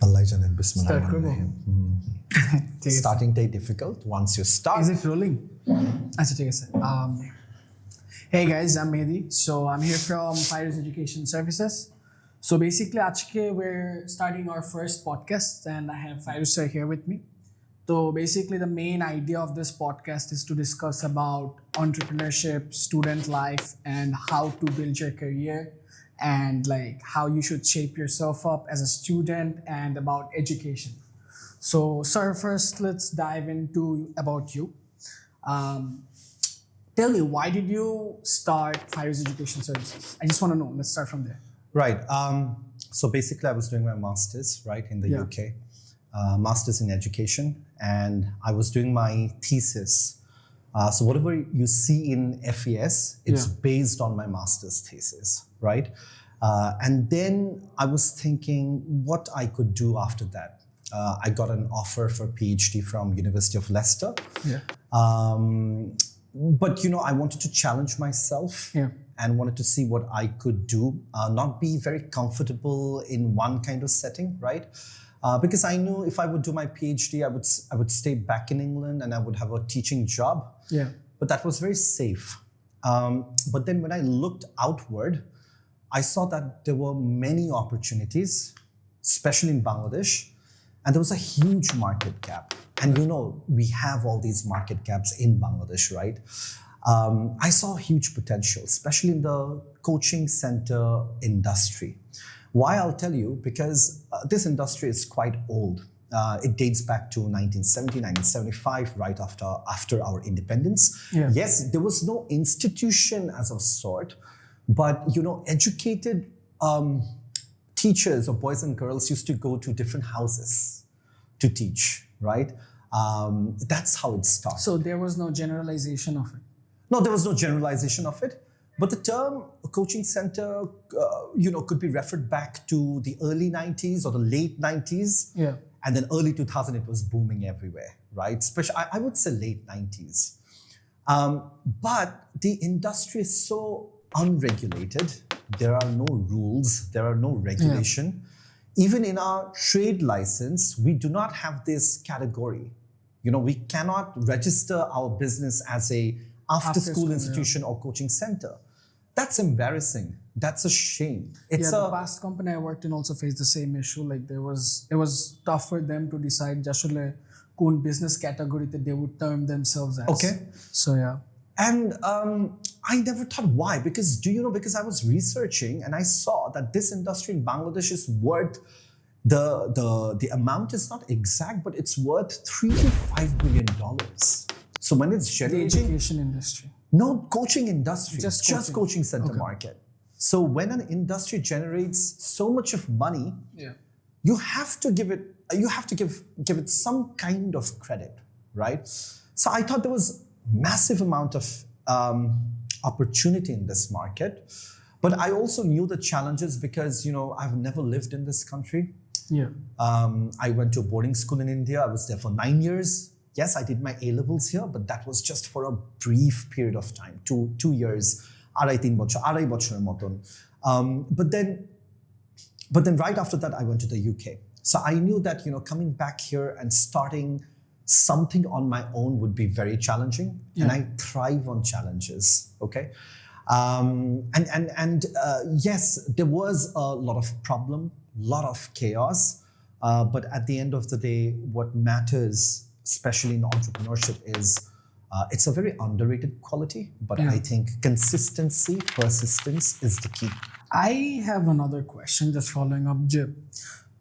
Allah Janet Start Bismillahirrahmanirrahim. Starting day difficult. Once you start. Is it rolling? Acha, take a sec. Hey guys, I'm Mehdi. So I'm here from Fires Education Services. So basically, Achke, we're starting our first podcast and I have Fires sir here with me. So basically, the main idea of this podcast is to discuss about entrepreneurship, student life, and how to build your career, and like how you should shape yourself up as a student, and about education. So, sir, first let's dive into about you. Tell me, why did you start Fires Education Services? I just want to know. Let's start from there. Right. So basically, I was doing my master's in the UK, master's in education, and I was doing my thesis. So whatever you see in FES, it's based on my master's thesis, right? And then I was thinking what I could do after that. I got an offer for PhD from University of Leicester. But I wanted to challenge myself and wanted to see what I could do, not be very comfortable in one kind of setting, right? Because I knew if I would do my PhD, I would stay back in England and I would have a teaching job. But that was very safe. But then when I looked outward, I saw that there were many opportunities, especially in Bangladesh, and there was a huge market gap. And we have all these market gaps in Bangladesh, right? I saw huge potential, especially in the coaching center industry. Why? I'll tell you, because this industry is quite old. It dates back to 1970, 1975, right after our independence. Yes, there was no institution as of sort, but educated teachers or boys and girls used to go to different houses to teach, right? That's how it started. So there was no generalization of it? No, there was no generalization of it. But the term coaching center, could be referred back to the early 90s or the late 90s. And then early 2000, it was booming everywhere, right? Especially, I would say late 90s. But the industry is so unregulated. There are no rules. There are no regulation. Even in our trade license, we do not have this category. We cannot register our business as a after-school institution or coaching center. That's embarrassing. That's a shame. The past company I worked in also faced the same issue. Like it was tough for them to decide jashule koon business category that they would term themselves as. Okay. So And I never thought why, because because I was researching and I saw that this industry in Bangladesh is worth the amount is not exact, but it's worth $3 to $5 billion. So when it's generating the education industry. No, coaching industry, just coaching center market. So when an industry generates so much of money, you have to give it some kind of credit, right? So I thought there was massive amount of opportunity in this market, but I also knew the challenges because I've never lived in this country. I went to a boarding school in India. I was there for 9 years. Yes, I did my A-levels here, but that was just for a brief period of time, 2 years, arai bochorer moton. But then right after that, I went to the UK. So I knew that, coming back here and starting something on my own would be very challenging. And I thrive on challenges, okay? Yes, there was a lot of problem, lot of chaos. But at the end of the day, what matters, especially in entrepreneurship, is it's a very underrated quality, but I think consistency, persistence is the key. I have another question just following up, Jib.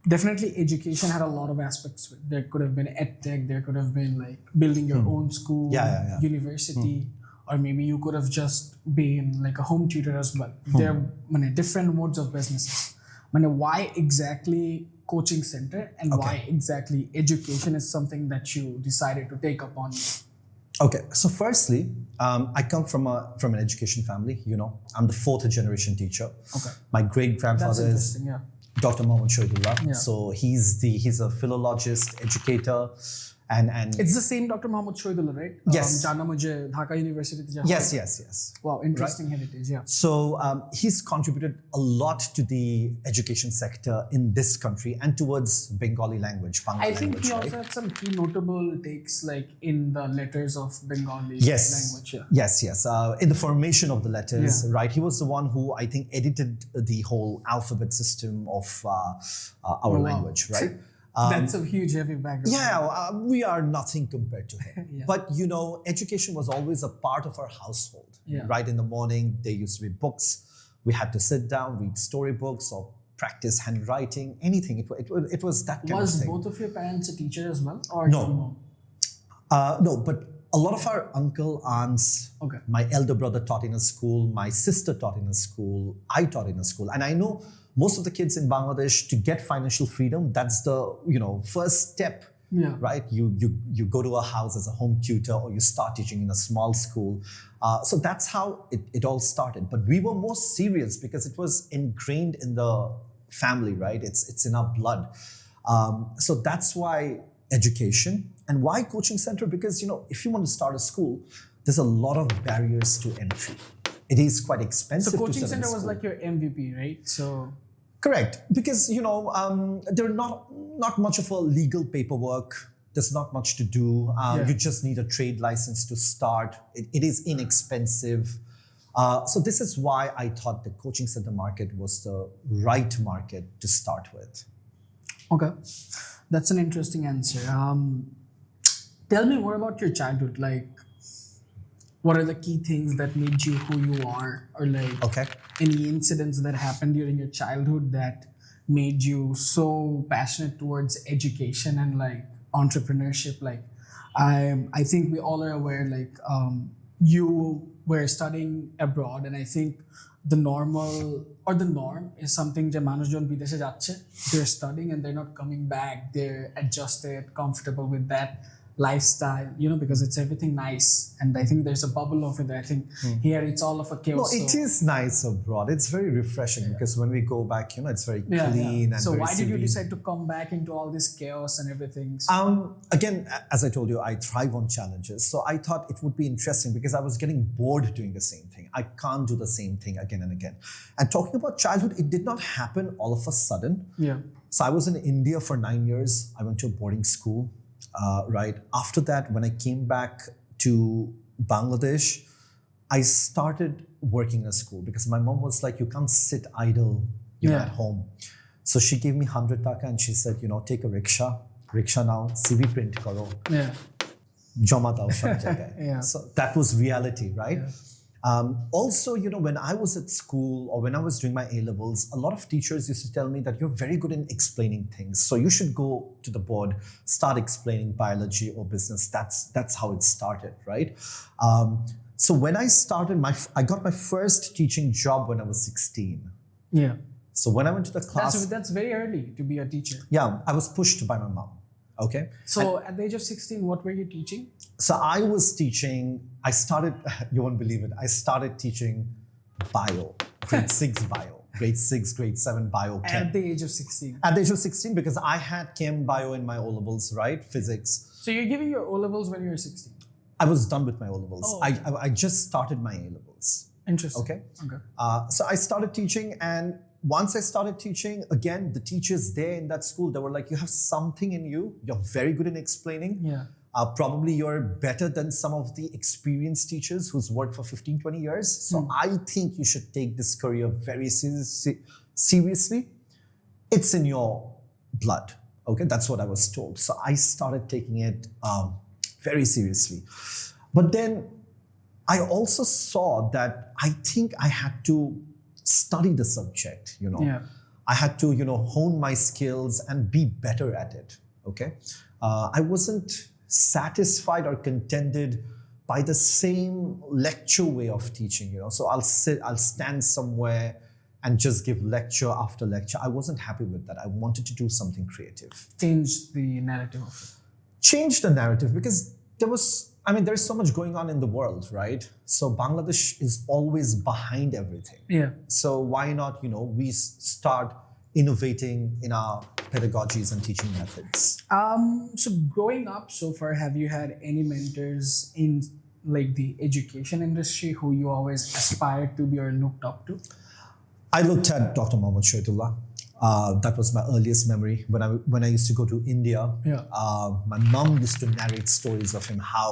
Definitely education had a lot of aspects to it. There could have been edtech, there could have been like building your own school, university, or maybe you could have just been like a home tutor as well. There are different modes of businesses. Why exactly coaching center and why exactly education is something that you decided to take upon you? Okay, so firstly, I come from an education family. I'm the 4th generation teacher. Okay, my great grandfather is Dr. Mohammad Shohidullah. So he's a philologist, educator, And it's the same Dr. Mohammad Shoidullah, right? Yes. Dhaka University. Yes. Wow, interesting heritage, yeah. So he's contributed a lot to the education sector in this country and towards Bengali language, Bangla I think language, he right? also had some key notable takes like in the letters of Bengali Yes. language. Yeah. Yes. In the formation of the letters, Yeah. right? He was the one who I think edited the whole alphabet system of our wow. language, right? That's a huge heavy background. Yeah, we are nothing compared to him. Yeah. But education was always a part of our household. Yeah. Right in the morning, there used to be books. We had to sit down, read storybooks, or practice handwriting, anything. It was that kind of Was thing. both of your parents a teacher as well, or No. your mom? No, but a lot of our uncle, aunts, Okay. my elder brother taught in a school, my sister taught in a school, I taught in a school. And I know most of the kids in Bangladesh, to get financial freedom, that's the first step, Yeah. right? You go to a house as a home tutor, or you start teaching in a small school. So that's how it all started. But we were more serious because it was ingrained in the family, right? It's in our blood. So that's why education. And why coaching center? Because if you want to start a school, there's a lot of barriers to entry. It is quite expensive. So to coaching set up a center was school. like your MVP, right? So Correct, because there's not much of a legal paperwork. There's not much to do. Yeah. You just need a trade license to start. It is inexpensive. So this is why I thought the coaching center market was the right market to start with. okay, that's an interesting answer. Tell me more about your childhood. Like, what are the key things that made you who you are, or like Okay. any incidents that happened during your childhood that made you so passionate towards education and like entrepreneurship? Like, I think we all are aware, like, you were studying abroad, and I think the norm is something যে মানুষজন বিদেশে যাচ্ছে, they're studying and they're not coming back, they're adjusted, comfortable with that lifestyle, because it's everything nice, and I think there's a bubble of it. I think here it's all of a No, chaos. it is nice abroad. It's very refreshing because when we go back, it's very clean and So very why did you serene. decide to come back into all this chaos and everything? Again, as I told you, I thrive on challenges. So I thought it would be interesting because I was getting bored doing the same thing. I can't do the same thing again and again. And talking about childhood, it did not happen all of a sudden. Yeah. So I was in India for 9 years. I went to a boarding school. Right after that, when I came back to Bangladesh, I started working in a school because my mom was like, you can't sit idle Yeah. at home. So she gave me 100 taka and she said, take a rickshaw now, CV print karo, Yeah. jama dao sab jagah. Yeah. So that was reality, right? Also, when I was at school or when I was doing my A-levels, a lot of teachers used to tell me that you're very good in explaining things. So you should go to the board, start explaining biology or business. That's how it started, right? So when I started, I got my first teaching job when I was 16. Yeah. So when I went to the class, That's very early to be a teacher. I was pushed by my mom. Okay. So at the age of 16, what were you teaching? So I was teaching, you won't believe it, I started teaching bio, grade 6 bio, grade 6, grade 7 bio, chem. At the age of 16. At the age of 16, because I had chem bio in my O-levels, right? Physics. So you're giving your O-levels when you were 16? I was done with my O-levels. Oh, okay. I just started my A-levels. Interesting. Okay. Okay. So I started teaching, and once I started teaching, again, the teachers there in that school, they were like, you have something in you. You're very good in explaining. Yeah. Probably you're better than some of the experienced teachers who's worked for 15, 20 years. So I think you should take this career very seriously. It's in your blood. Okay, that's what I was told. So I started taking it very seriously. But then I also saw that I think I had to study the subject, Yeah. I had to, hone my skills and be better at it. Okay. I wasn't satisfied or contented by the same lecture way of teaching, So I'll stand somewhere and just give lecture after lecture. I wasn't happy with that. I wanted to do something creative. Change the narrative of it. Change the narrative because there's so much going on in the world, right? So Bangladesh is always behind everything. Yeah. So why not, we start innovating in our pedagogies and teaching methods. So growing up so far, have you had any mentors in like the education industry who you always aspired to be or looked up to? I looked at Dr. Mohammad Shahidullah. That was my earliest memory. When I used to go to India, my mom used to narrate stories of him, how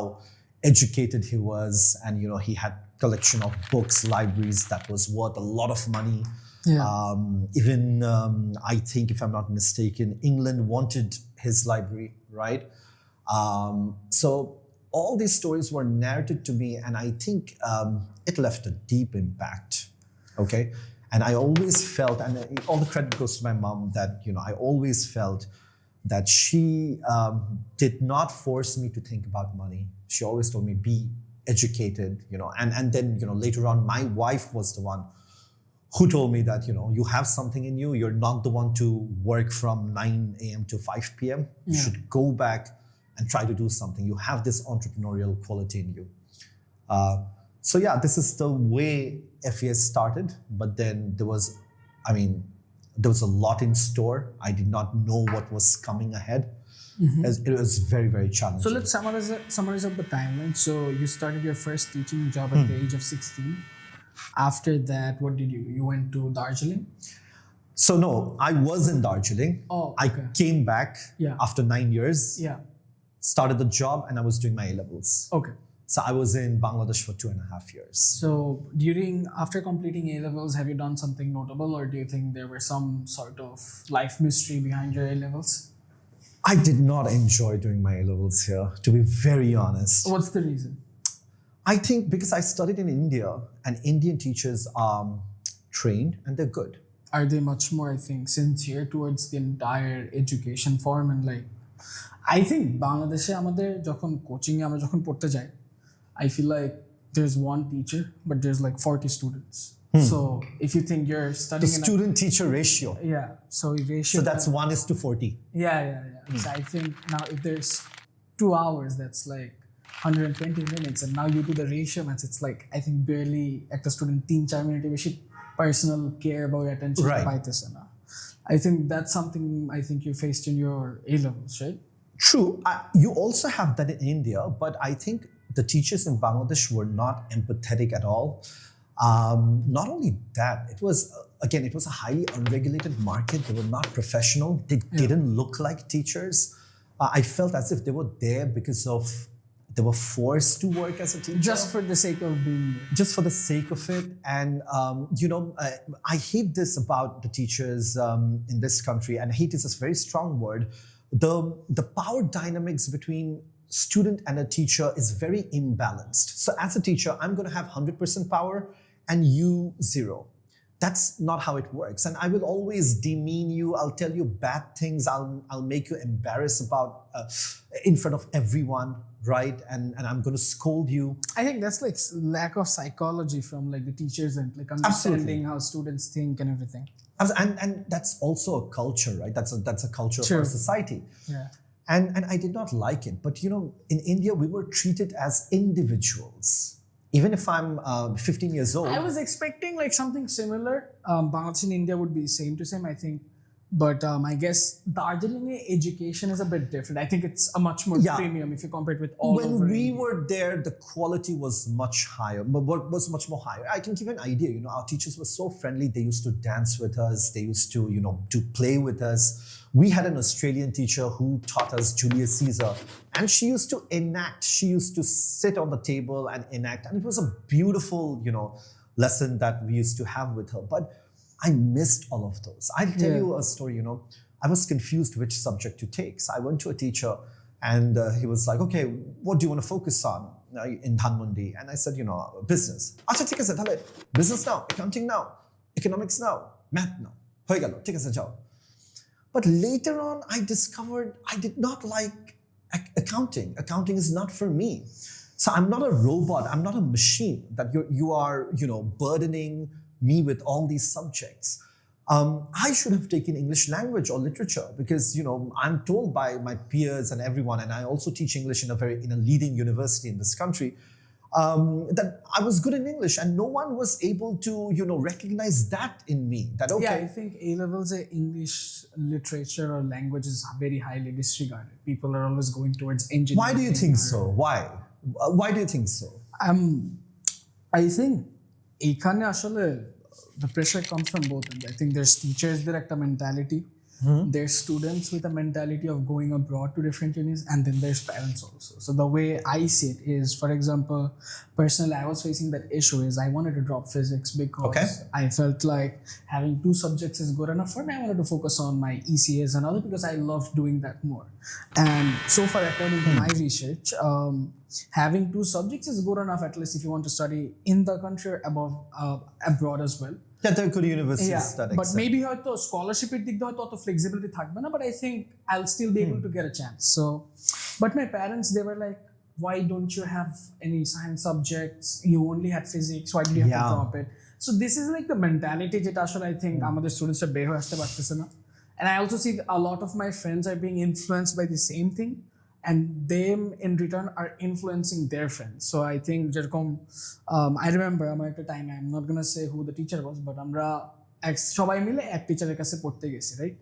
educated he was, and he had collection of books, libraries that was worth a lot of money. Even I think, if I'm not mistaken, England wanted his library, right? So all these stories were narrated to me, and I think it left a deep impact. Okay. And I always felt, and all the credit goes to my mom, that I always felt that she did not force me to think about money. She always told me, be educated, and then later on, my wife was the one who told me that you have something in you. You're not the one to work from 9 a.m. to 5 p.m. You should go back and try to do something. You have this entrepreneurial quality in you. So yeah, this is the way FES started, but then there was a lot in store. I did not know what was coming ahead. It was very, very challenging. So let's summarize up the timeline. So you started your first teaching job at the age of 16. After that, what did you do? You went to Darjeeling? So no, I was in Darjeeling. Oh, okay. I came back after 9 years. Yeah. Started the job, and I was doing my A-levels. Okay. So I was in Bangladesh for 2.5 years. So after completing A-levels, have you done something notable, or do you think there were some sort of life mystery behind your A-levels? I did not enjoy doing my A-levels here, to be very honest. What's the reason? I think because I studied in India, and Indian teachers are trained and they're good. Are they much more, I think, sincere towards the entire education form? And like, I think Bangladesh আমাদের যখন coaching আমরা যখন পড়তে যাই, I feel like there's one teacher, but there's like 40 students. So if you think you're studying the student-teacher ratio. Yeah. So ratio. So that's 1:40. Yeah. So I think now if there's 2 hours, that's like 120 minutes, and now you do the ratio maths, it's like I think barely একটা student 3-4 minute বেশি personal care about attention পাইতেছে না. I think that's something I think you faced in your A-levels, right? True. You also have that in India, but I think the teachers in Bangladesh were not empathetic at all. Not only that, it was a highly unregulated market. They were not professional. They didn't look like teachers. I felt as if they were there because they were forced to work as a teacher. Just for the sake of being. Just for the sake of it. And, I hate this about the teachers in this country, and hate is a very strong word. The power dynamics between student and a teacher is very imbalanced. So as a teacher, I'm going to have 100% power and you 0. That's not how it works. And I will always demean you. I'll tell you bad things. I'll make you embarrassed in front of everyone, right? And I'm going to scold you. I think that's like lack of psychology from like the teachers and like understanding how students think and everything. And that's also a culture, right? That's a culture of our society. Yeah. And I did not like it. But, in India, we were treated as individuals. Even if I'm 15 years old. I was expecting like something similar. Bangladesh and India would be same to same, I think. But I guess Darjeeling education is a bit different. I think it's a much more premium if you compare it with all when over we India. were there, the quality was much higher, was much more higher. I can give you an idea. Our teachers were so friendly. They used to dance with us. They used to, to play with us. We had an Australian teacher who taught us Julius Caesar, and she used to enact. She used to sit on the table and enact, and it was a beautiful, lesson that we used to have with her. But I missed all of those. I'll tell you a story, I was confused which subject to take. So I went to a teacher, and he was like, okay, what do you want to focus on in Dhanmondi? And I said, business. Acha, ঠিক আছে, তাহলে business now, accounting now, economics now, math now. হয়ে গেল, ঠিক আছে, যাও. But later on, I discovered I did not like accounting. Accounting is not for me. So I'm not a robot. I'm not a machine that you are, burdening me with all these subjects. I should have taken English language or literature because, I'm told by my peers and everyone, and I also teach English in a leading university in this country. that I was good in English, and no one was able to, recognize that in me. That okay, Yeah, I think A levels English literature or language is very highly disregarded. People are always going towards engineering. Why do you think so? Why? Why do you think so? I think এইখানে আসলে the pressure comes from both ends. I think there's teachers that একটা mentality. There's students with a mentality of going abroad to different unis, and then there's parents also. So the way I see it is, for example, personally, I was facing that issue is I wanted to drop physics because I felt like having 2 subjects is good enough for me. I wanted to focus on my ECAs and other because I loved doing that more. And so far, according to my research, having 2 subjects is good enough, at least if you want to study in the country or abroad as well. Yeah, there are good universities that but maybe হয়তো স্কলারশিপের দিক দিয়ে হয়তো অত flexibility থাকবে না, but I think I'll still be able to get a chance. So, but my parents, they were like, why don't you have any science subjects? You only had physics. Why did you have to drop it? So this is like the mentality যেটা আসলে I think আমাদের স্টুডেন্টসরা বের হয়ে আসতে পারতেছে না. And I also see a lot of my friends are being influenced by the same thing, and them in return are influencing their friends. So I think যেরকম I remember আমার একটা টাইমে, I'm not gonna say who the teacher was, but আমরা সবাই মিলে এক টিচারের কাছে পড়তে গেছি, রাইট,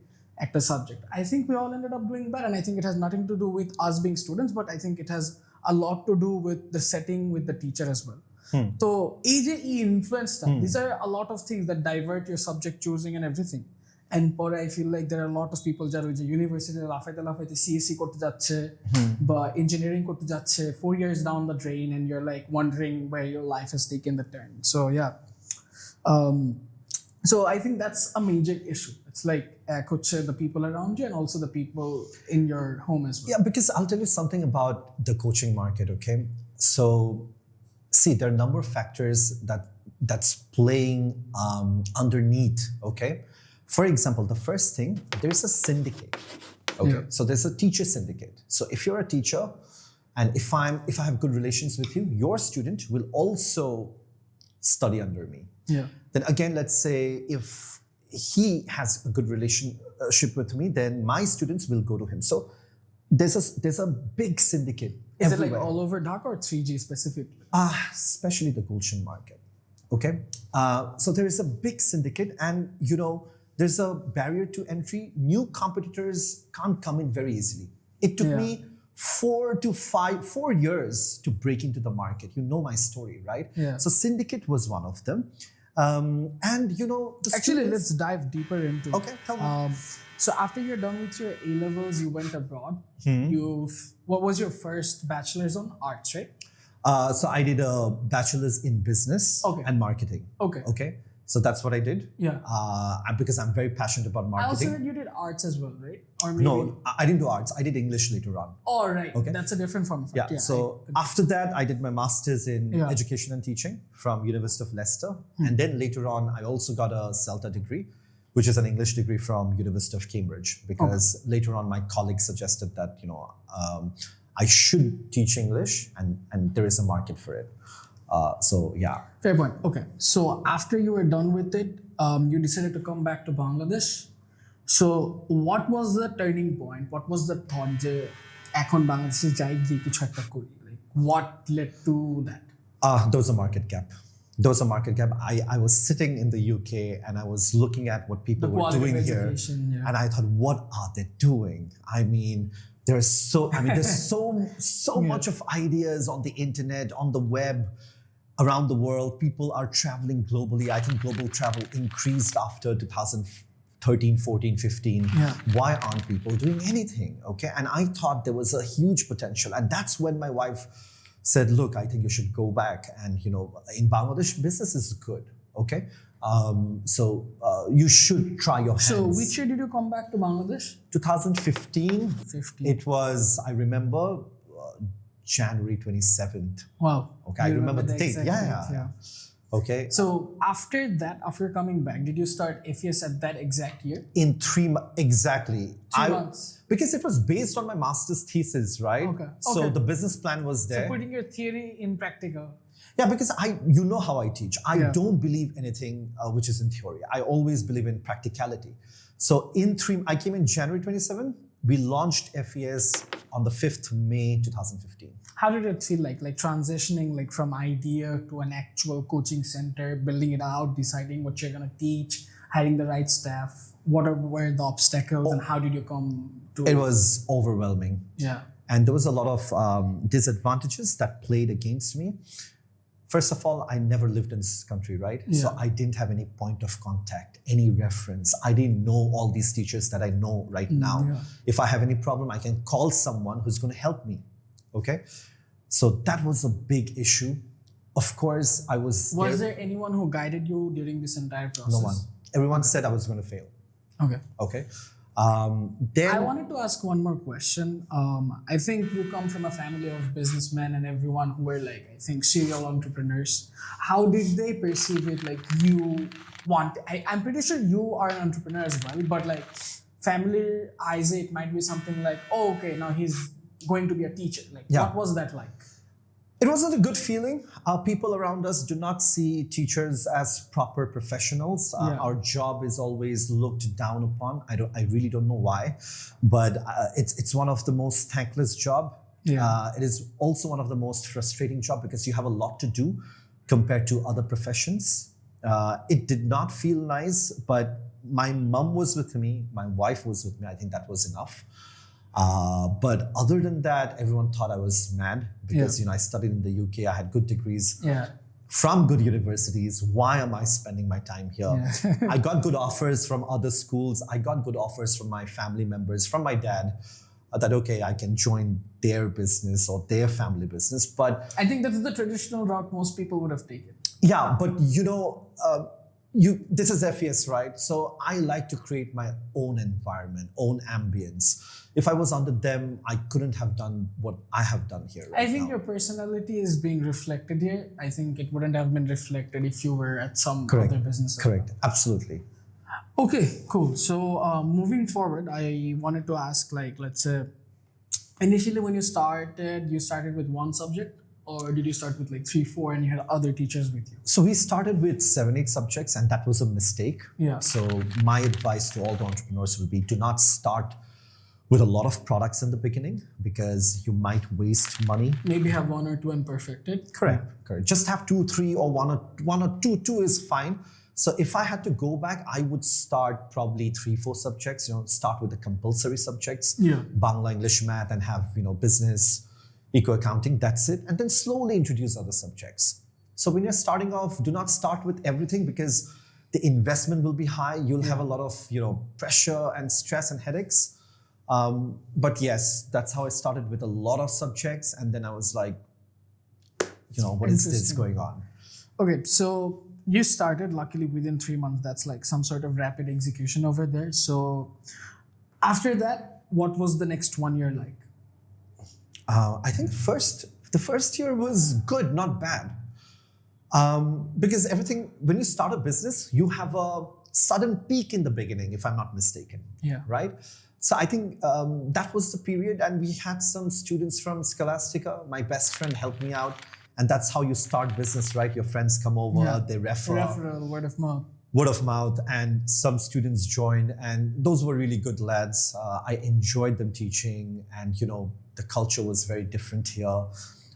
একটা subject. I think we all ended up doing bad, and I think it has nothing to do with us being students, but I think it has a lot to do with the setting with the teacher as well. So এই যে influence, these are a lot of things that divert your subject choosing and everything. And পরে I feel like there are a lot of people যারা ওই যে ইউনিভার্সিটিতে লাফাইতে CSE করতে যাচ্ছে বা ইঞ্জিনিয়ারিং করতে যাচ্ছে 4 years down the drain, and you're like wondering where your life has taken the turn. So yeah, so I think that's a major issue. It's like the people around you and also the people in your home as well. Yeah, because I'll tell you something about the coaching market, okay? So, see, there are a number of factors that's playing underneath, okay? For example, the first thing, there's a syndicate. Okay, so there's a teacher syndicate. So if you're a teacher, and if I have good relations with you, your student will also study under me. Yeah. Then again, let's say if he has a good relationship with me, then my students will go to him. So there's a big syndicate. Is it like all over Dhaka or 3G specifically? Especially the Gulshan market. Okay, so there is a big syndicate, and there's a barrier to entry. New competitors can't come in very easily. It took me 4 years to break into the market. You know my story, right? Yeah. So syndicate was one of them. And actually, let's dive deeper into it. Okay, tell me. So after you're done with your A levels, you went abroad. What was your first bachelor's on? Arts, right? So I did a bachelor's in business and marketing. Okay. So that's what I did. Yeah. Because I'm very passionate about marketing. I also heard you did arts as well, right? Or maybe... No, I didn't do arts. I did English later on. Oh, right. Okay. That's a different form of art. Yeah. So after that, I did my master's in education and teaching from University of Leicester. And then later on, I also got a CELTA degree, which is an English degree from University of Cambridge. Because later on, my colleagues suggested that, I should teach English, and there is a market for it. So yeah. Fair point. Okay. So after you were done with it, you decided to come back to Bangladesh. So what was the turning point? What was the thought যে এখন বাংলাদেশে যাই গিয়ে কিছু একটা করি? Like what led to that? There was a market gap. I was sitting in the UK and I was looking at what people were doing here, and I thought, what are they doing? I mean, there's so much of ideas on the internet, on the web, around the world. People are traveling globally. I think global travel increased after 2013, 14, 15. Yeah. Why aren't people doing anything? Okay. And I thought there was a huge potential. And that's when my wife said, look, I think you should go back. And, in Bangladesh, business is good. Okay. So you should try your hands. So which year did you come back to Bangladesh? 2015. It was, I remember, January 27th. Wow. Okay, I remember the date. Yeah. Okay. So after that, after coming back, did you start FES at that exact year? In 3 months, exactly. 2 months. Because it was based on my master's thesis, right? Okay. So the business plan was there. So putting your theory in practical. Yeah, because you know how I teach. I don't believe anything which is in theory. I always believe in practicality. So I came in January 27. we launched FES on the 5th May 2015. How did it feel like transitioning like from idea to an actual coaching center, building it out, deciding what you're going to teach, hiring the right staff? What were the obstacles and how did you come to it? Was overwhelming. Yeah. And there was a lot of disadvantages that played against me. First of all, I never lived in this country, right? Yeah. So I didn't have any point of contact, any reference. I didn't know all these teachers that I know right now. Yeah. If I have any problem, I can call someone who's going to help me. Okay? So that was a big issue. Of course, I was scared. Was there anyone who guided you during this entire process? No one. Everyone said I was going to fail. Okay. Okay? I wanted to ask one more question. I think you come from a family of businessmen and everyone who were like, I think, serial entrepreneurs. How did they perceive it? Like I'm pretty sure you are an entrepreneur as well, but like family eyes, it might be something like, oh, okay, now he's going to be a teacher. Like, Yeah. What was that like? It wasn't a good feeling. Our people around us do not see teachers as proper professionals. Yeah. Our job is always looked down upon. I really don't know why, but it's one of the most thankless job. Yeah. It is also one of the most frustrating job because you have a lot to do compared to other professions. It did not feel nice, but my mom was with me. My wife was with me. I think that was enough. But other than that, everyone thought I was mad because, I studied in the UK. I had good degrees from good universities. Why am I spending my time here? Yeah. I got good offers from other schools. I got good offers from my family members, from my dad, that, okay, I can join their business or their family business. But I think that's the traditional route most people would have taken. yeah, but this is FES, right? So I like to create my own environment, own ambience. If I was under them, I couldn't have done what I have done here right I think now. your personality is being reflected here. I think it wouldn't have been reflected if you were at some Correct. other business. Correct, absolutely. Okay, cool. So moving forward, I wanted to ask, like, let's say, initially when you started with one subject, or did you start with like 3, 4, and you had other teachers with you? So we started with 7, 8 subjects, and that was a mistake. Yeah. So my advice to all the entrepreneurs would be, do not start with a lot of products in the beginning because you might waste money. Maybe have 1 or 2 and perfect it. Correct. Just have 2, 3, or one or two. 2 is fine. So if I had to go back, I would start probably 3, 4 subjects. Start with the compulsory subjects, Yeah. Bangla, English, Math, and have business, eco accounting. That's it, and then slowly introduce other subjects. So when you're starting off, do not start with everything because the investment will be high. You'll have a lot of pressure and stress and headaches. But yes, that's how I started, with a lot of subjects, and then I was like, what is this going on? Okay, so you started luckily within 3 months. That's like some sort of rapid execution over there. So after that, what was the next 1 year like? I think the first year was good, not bad. Because when you start a business, you have a sudden peak in the beginning, if I'm not mistaken. Yeah. Right? So I think that was the period, and we had some students from Scholastica. My best friend helped me out, and that's how you start business, right? Your friends come over, they refer. Referral, word of mouth. Word of mouth, and some students joined, and those were really good lads. I enjoyed them teaching, and the culture was very different here.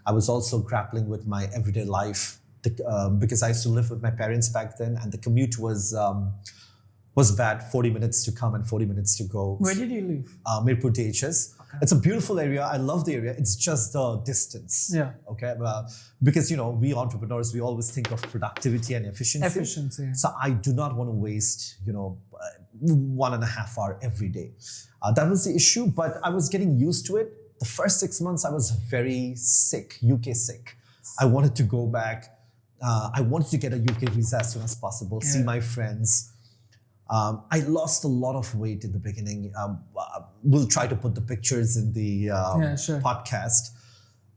I was also grappling with my everyday life because I used to live with my parents back then, and the commute was bad. 40 minutes to come and 40 minutes to go. Where did you live? Mirpur DHS. Okay. It's a beautiful area. I love the area. It's just the distance. Yeah. Okay. Because we entrepreneurs, we always think of productivity and efficiency. Efficiency. So I do not want to waste 1.5 hours every day. That was the issue, but I was getting used to it. The first 6 months, I was very sick, UK sick. I wanted to go back. I wanted to get a UK visa as soon as possible, see my friends. I lost a lot of weight in the beginning. We'll try to put the pictures in the podcast.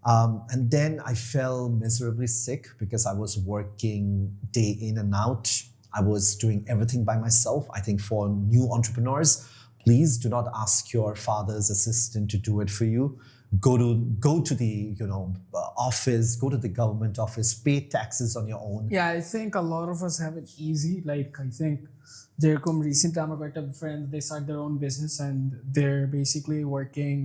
And then I fell miserably sick because I was working day in and out. I was doing everything by myself. I think for new entrepreneurs, please do not ask your father's assistant to do it for you. go to the office, go to the government office, pay taxes on your own. Yeah, I think a lot of us have it easy. Like, I think যেরকম recent আমার কয়েকটা friends, they start their own business and they're basically working.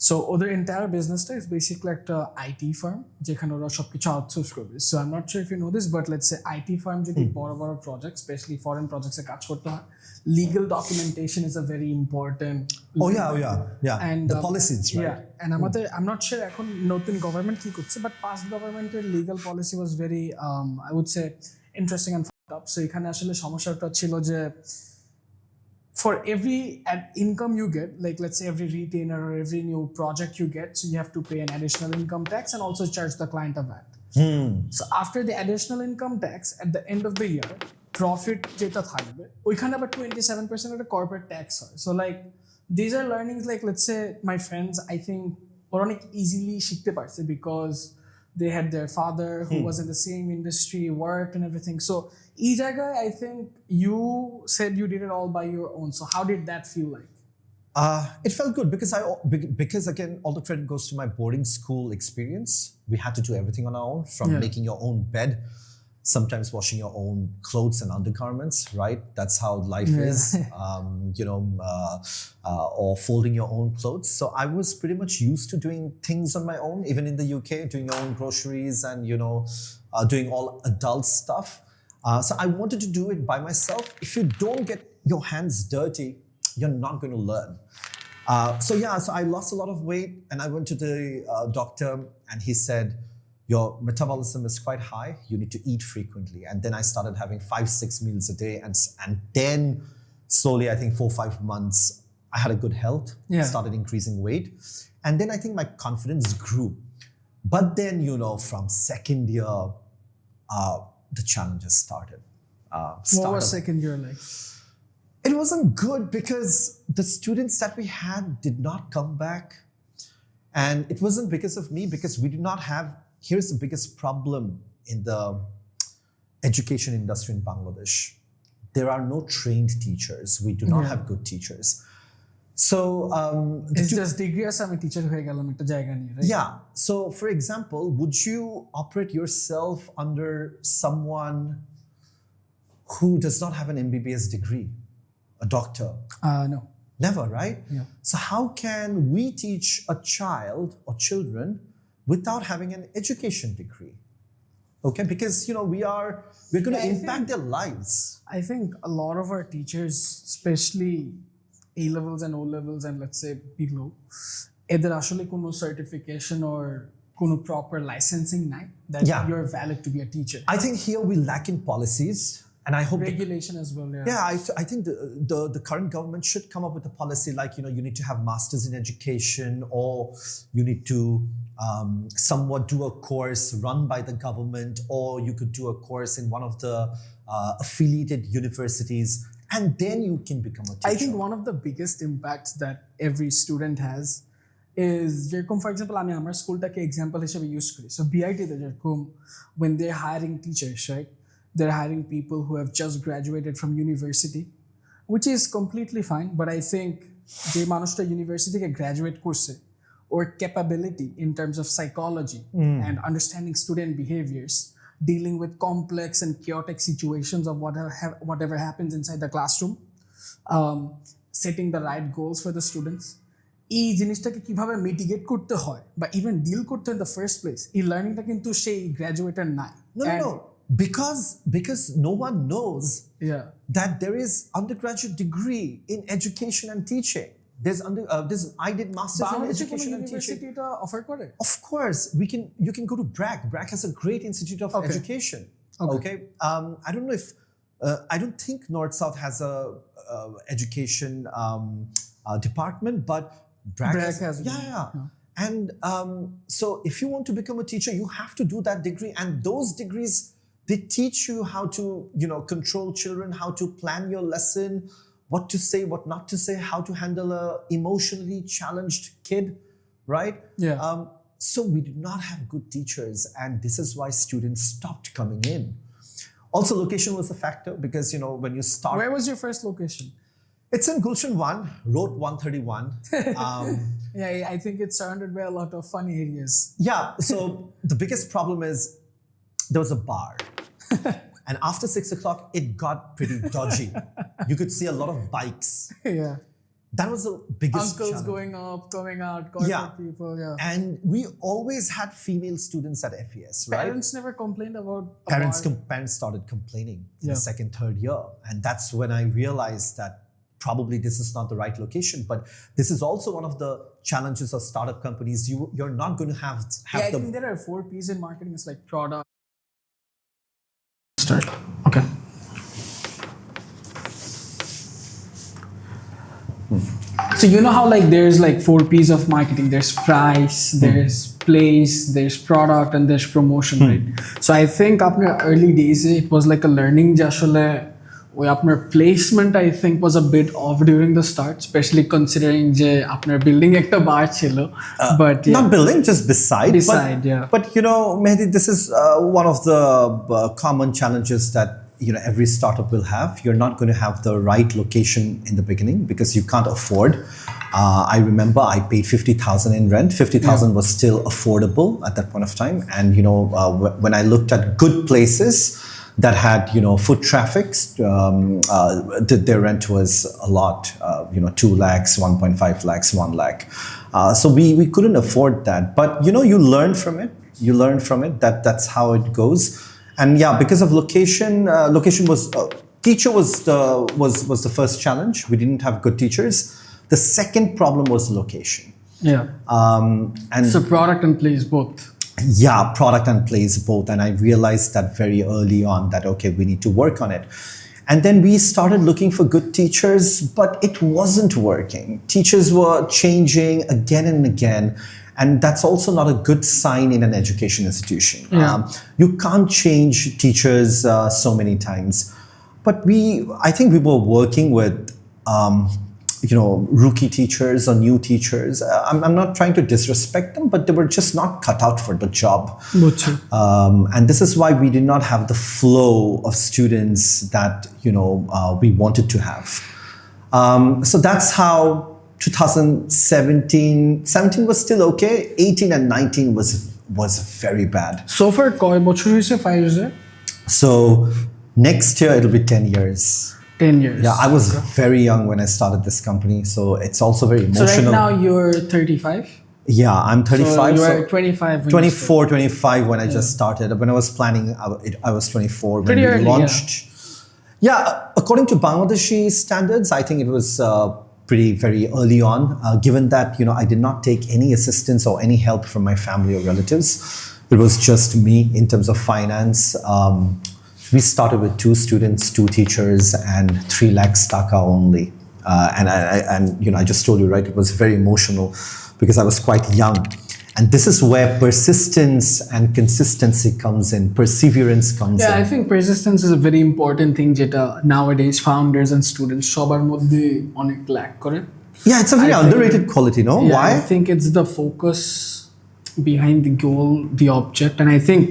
So their entire business is basically like a IT firm যেখানে ওরা সবকিছু outsource করবে. So I'm not sure if you know this, but let's say IT firm যদি বড় বড় projects, especially foreign projects এ কাজ করতে হয়, legal documentation is a very important. Oh yeah. And the policies, right? Yeah, and I'm not sure এখন নতুন government কি করছে, but past governmenটের legal policy was very I would say interesting and fucked up. So এখানে আসলে সমস্যাটা ছিল যে for every income you get, like let's say every retainer or every new project you get, so you have to pay an additional income tax and also charge the client a VAT. So after the additional income tax, at the end of the year, profit যেটা থাকবে ওইখানে আবার 27% একটা corporate tax হয়. So like these are learnings, like let's say my friends, I think ওরা অনেক easily শিখতে পারছে because they had their father who was in the same industry, worked and everything. So each guy, I think you said you did it all by your own. So how did that feel like? It felt good because again, all the credit goes to my boarding school experience. We had to do everything on our own, from making your own bed, sometimes washing your own clothes and undergarments, right? That's how life is, or folding your own clothes. So I was pretty much used to doing things on my own, even in the UK, doing your own groceries and, doing all adult stuff. So I wanted to do it by myself. If you don't get your hands dirty, you're not going to learn. So I lost a lot of weight and I went to the doctor and he said, your metabolism is quite high. You need to eat frequently. And then I started having 5-6 meals a day. And then slowly, I think 4-5 months, I had a good health, started increasing weight. And then I think my confidence grew. But then, from second year, the challenges started. What was second year like? It wasn't good because the students that we had did not come back. And it wasn't because of me, because we did not have. Here's the biggest problem in the education industry in Bangladesh. There are no trained teachers. We do not have good teachers. So it's just degree as a teacher হয়ে গেলাম একটা জায়গা নিয়ে, right? Yeah. So for example, would you operate yourself under someone who does not have an MBBS degree, a doctor? No. Never, right? Yeah. So how can we teach a child or children without having an education degree? Okay, because we're going to impact their lives. I think a lot of our teachers, especially A levels and O levels and let's say below, either actually কোনো certification or কোনো proper licensing নাই that you're valid to be a teacher. I think here we lack in policies. And I hope regulation as well. I think the current government should come up with a policy like you need to have masters in education, or you need to somewhat do a course run by the government, or you could do a course in one of the affiliated universities, and then you can become a teacher. I think one of the biggest impacts that every student has is যেরকম for example আমি আমার স্কুলটাকে example হিসেবে use করি. So BIT তে যেরকম when they're hiring teachers, right? They're hiring people who have just graduated from university, which is completely fine. But I think যে মানুষটা university থেকে গ্র্যাজুয়েট করছে, or capability in terms of psychology and understanding student behaviors, dealing with complex and chaotic situations of whatever happens inside the classroom, setting the right goals for the students, এই জিনিসটাকে কিভাবে mitigate করতে হয় বা even deal করতে হয় in the first place, এই লার্নিংটা কিন্তু সেই গ্র্যাজুয়েটের নাই. No. Because no one knows that there is undergraduate degree in education and teaching. I did masters in education and teaching. এটা অফার করে? Of course, you can go to BRAC. BRAC has a great institute of education. Okay. I don't know if I don't think North South has a education department, but BRAC has. And so if you want to become a teacher, you have to do that degree, and those degrees, they teach you how to control children, how to plan your lesson, what to say, what not to say, how to handle a emotionally challenged kid, right? So we did not have good teachers, and this is why students stopped coming in. Also, location was a factor because when you start. Where was your first location? It's in Gulshan 1, Road 131. Yeah, I think it's surrounded by a lot of fun areas. Yeah, so the biggest problem is there was a bar. And after 6 o'clock, it got pretty dodgy. You could see a lot of bikes. Yeah. That was the biggest Uncles challenge. going up, coming out, corporate people, yeah. And we always had female students at FES, right? Parents never complained about a Parents bar. started complaining in Yeah. the second, third year. And that's when I realized that probably this is not the right location. But this is also one of the challenges of startup companies. You're not going to have I the... think there are 4 P's in marketing. It's like product. Start. Okay. So you know how like there's like 4 P's of marketing. There's price, there's place, there's product, and there's promotion, right? So I think after early days, it was like a learning. Our placement, I think, was a bit off during the start, especially considering that our building ekta bar chilo. But yeah. Not building, just beside. Beside, yeah. But you know, Mehdi, this is one of the common challenges that every startup will have. You're not going to have the right location in the beginning because you can't afford. I remember I paid 50,000 in rent. 50,000 was still affordable at that point of time. And when I looked at good places that had foot traffic, their rent was a lot. 2 lakhs, 1.5 lakhs, 1 lakh. So we couldn't afford that. But you learn from it. You learn from it. That's how it goes. And yeah, because of location, teacher was the first challenge. We didn't have good teachers. The second problem was location. Yeah. And so product and place both. Yeah, product and place both. And I realized that very early on that, okay, we need to work on it. And then we started looking for good teachers, but it wasn't working. Teachers were changing again and again. And that's also not a good sign in an education institution. Yeah. You can't change teachers so many times. But I think we were working with rookie teachers or new teachers. I'm not trying to disrespect them, but they were just not cut out for the job. And this is why we did not have the flow of students that we wanted to have. So that's how 2017 was still okay. 18 and 19 was very bad. So far, 5 years? So next year it'll be 10 years. 10 years. Yeah, I was very young when I started this company, so it's also very emotional. So right now you're 35? Yeah, I'm 35. So you were 25 when 24, 25 when I just started. When I was planning, I was 24 when Pretty we early, launched. Yeah, according to Bangladeshi standards, I think it was very early on, given that I did not take any assistance or any help from my family or relatives. It was just me in terms of finance. We started with 2 students, 2 teachers, and 3 lakhs taka only. And I just told you, right? It was very emotional because I was quite young. And this is where persistence and consistency comes in, perseverance comes in. Yeah, I think persistence is a very important thing that nowadays founders and students সবার মধ্যে অনেক lack করে. Yeah, it's a very underrated quality, no? Yeah, Why? I think it's the focus behind the goal, the object, and I think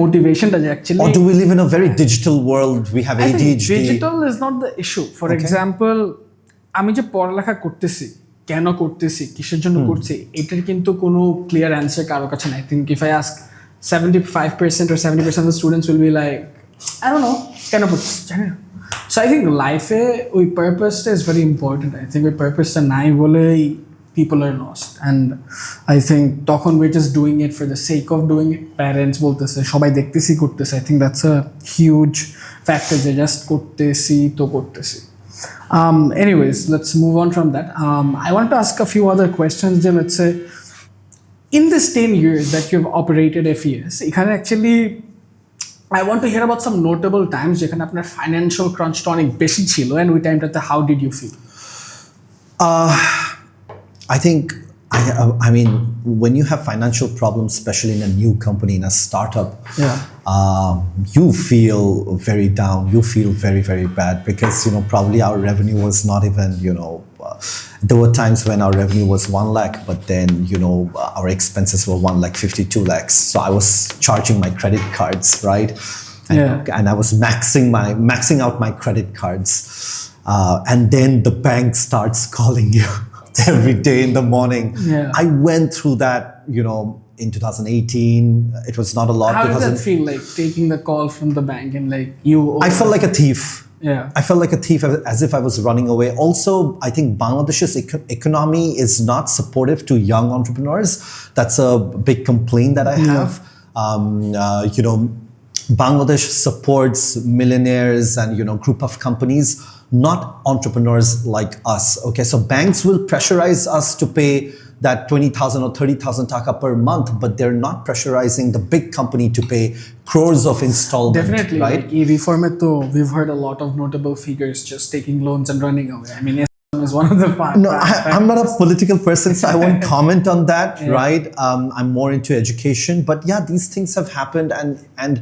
motivation actually. Or do we live in a very digital world? We have ADHD. I think digital is not the issue. For example, আমি যে পড়ালেখা করতেছি কেন করতেছি কিসের জন্য করছি এটার কিন্তু কোনো ক্লিয়ার অ্যানসার কারো কাছে নাই। I think if I ask 75% or 70% of the students will be like, I don't know, কেন করছি জানি না। So I think life-এ ওই purpose-টা is very important. I think ওই purpose-টা নাই বলেই people are lost. And I think তখন we're just doing it for the sake of doing it. Parents বলতেছে সবাই দেখতেছি করতেছে। I think that's a huge factor. যে just করতেছি তো করতেছি। Anyways, let's move on from that. I want to ask a few other questions. Let's say, in this 10 years that you've operated FES, actually, I want to hear about some notable times যেখানে আপনার financial crunch অনেক বেশি ছিল, and ওই টাইমটাতে how did you feel? I think, I mean, when you have financial problems, especially in a new company, in a startup, you feel very down. You feel very, very bad because, probably our revenue was not even, there were times when our revenue was 1 lakh, but then, our expenses were 1 lakh 52 lakhs. So I was charging my credit cards, right? And I was maxing out my credit cards. and then the bank starts calling you every day in the morning. Yeah. I went through that, in 2018. It was not a lot. How did that feel, like taking the call from the bank and like you? I felt like a thief. Yeah. I felt like a thief, as if I was running away. Also, I think Bangladesh's economy is not supportive to young entrepreneurs. That's a big complaint that I have. Bangladesh supports millionaires and, group of companies, not entrepreneurs like us. Okay, so banks will pressurize us to pay that 20,000 or 30,000 taka per month, but they're not pressurizing the big company to pay crores of installment. Definitely, right? like reform too, we've heard a lot of notable figures just taking loans and running away. I mean, is one of the No, I'm not a political person, so I won't comment on that, right? I'm more into education, but yeah, these things have happened, and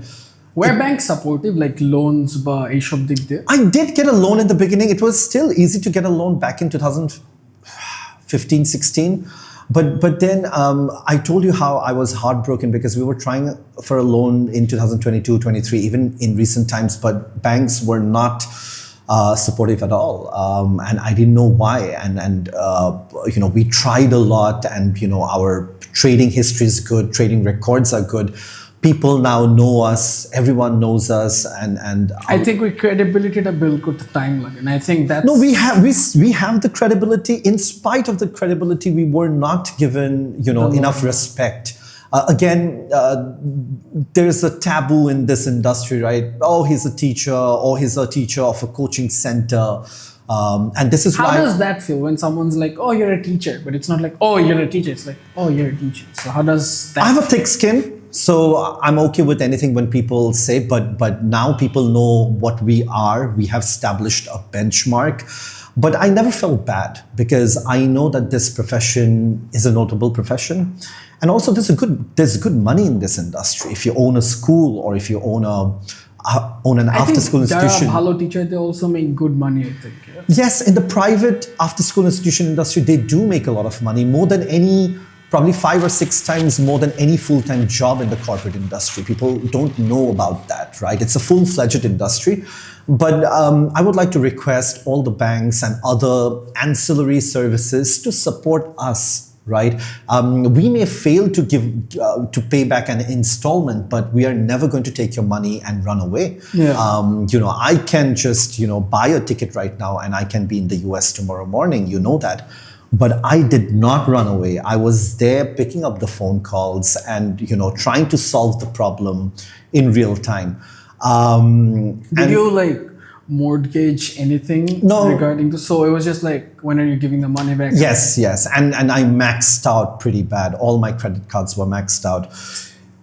were banks supportive, like loans ba eishob dik diye? I did get a loan in the beginning. It was still easy to get a loan back in 2015, 16. But then I told you how I was heartbroken because we were trying for a loan in 2022, 23, even in recent times, but banks were not supportive at all. And I didn't know why. And we tried a lot, and, our trading history is good, trading records are good. People now know us, everyone knows us, and I think we credibility to build good time, and I think that's no, we have the credibility. In spite of the credibility, we were not given enough respect. Again, there is a taboo in this industry, right? Oh, he's a teacher, or he's a teacher of a coaching center. And this is how why. Does that feel when someone's like, oh, you're a teacher, but it's not like, oh, you're a teacher. It's like, oh, you're a teacher. So how does that I have a thick skin, so I'm okay with anything when people say, but now people know what we are. We have established a benchmark. But I never felt bad because I know that this profession is a notable profession. And also there's good money in this industry. If you own a school, or if you own an after-school institution. Bhalo teacher, they also make good money, I think. Yeah? Yes, in the private after-school institution industry, they do make a lot of money, more than probably 5 or 6 times more than any full-time job in the corporate industry. People don't know about that, right? It's a full-fledged industry. But I would like to request all the banks and other ancillary services to support us. Right, we may fail to pay back an installment, but we are never going to take your money and run away. Yeah. I can just buy a ticket right now, and I can be in the US tomorrow morning. You know that, but I did not run away. I was there picking up the phone calls and trying to solve the problem in real time. Did you mortgage anything regarding this? So it was just like, when are you giving the money back? Yes. And I maxed out pretty bad. All my credit cards were maxed out.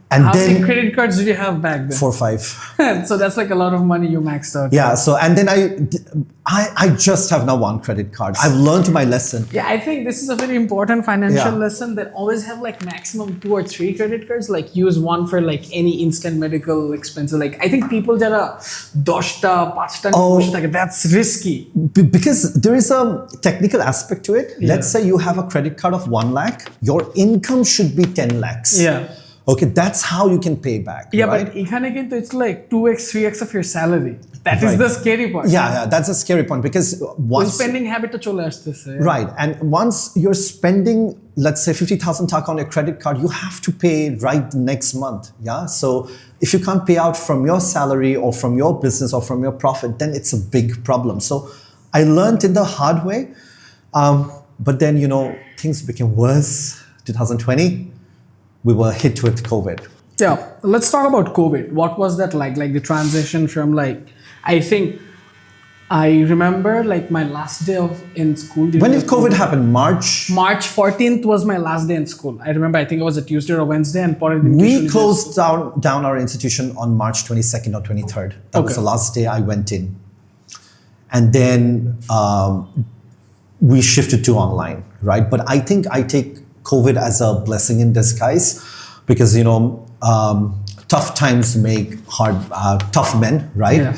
And how many credit cards did you have back then? 4 or 5. So that's like a lot of money you maxed out. Yeah. So, and then I just have now 1 credit card. I've learned my lesson. Yeah, I think this is a very important financial lesson, that always have like maximum 2 or 3 credit cards. Like use one for like any instant medical expenses. Like I think people that are 10টা 5টা that's risky. Because there is a technical aspect to it. Yeah. Let's say you have a credit card of 1 lakh. Your income should be 10 lakhs. Yeah. Okay, that's how you can pay back. Yeah, right? but it's like 2x, 3x of your salary. That is the scary part. Yeah, that's a scary point, because once spending habit to chole ashtese. Right, and once you're spending, let's say 50,000 taka on your credit card, you have to pay right the next month. Yeah, so if you can't pay out from your salary or from your business or from your profit, then it's a big problem. So I learned in the hard way, but then things became worse. 2020. We were hit with COVID. Yeah, let's talk about COVID. What was that like? Like the transition from I think I remember my last day in school. When did COVID happen? March 14th was my last day in school. I remember, I think it was a Tuesday or a Wednesday, and we closed down our institution on March 22nd or 23rd. That was the last day I went in. And then we shifted to online, right? But I think I take COVID as a blessing in disguise, because tough times make tough men, right? Yeah.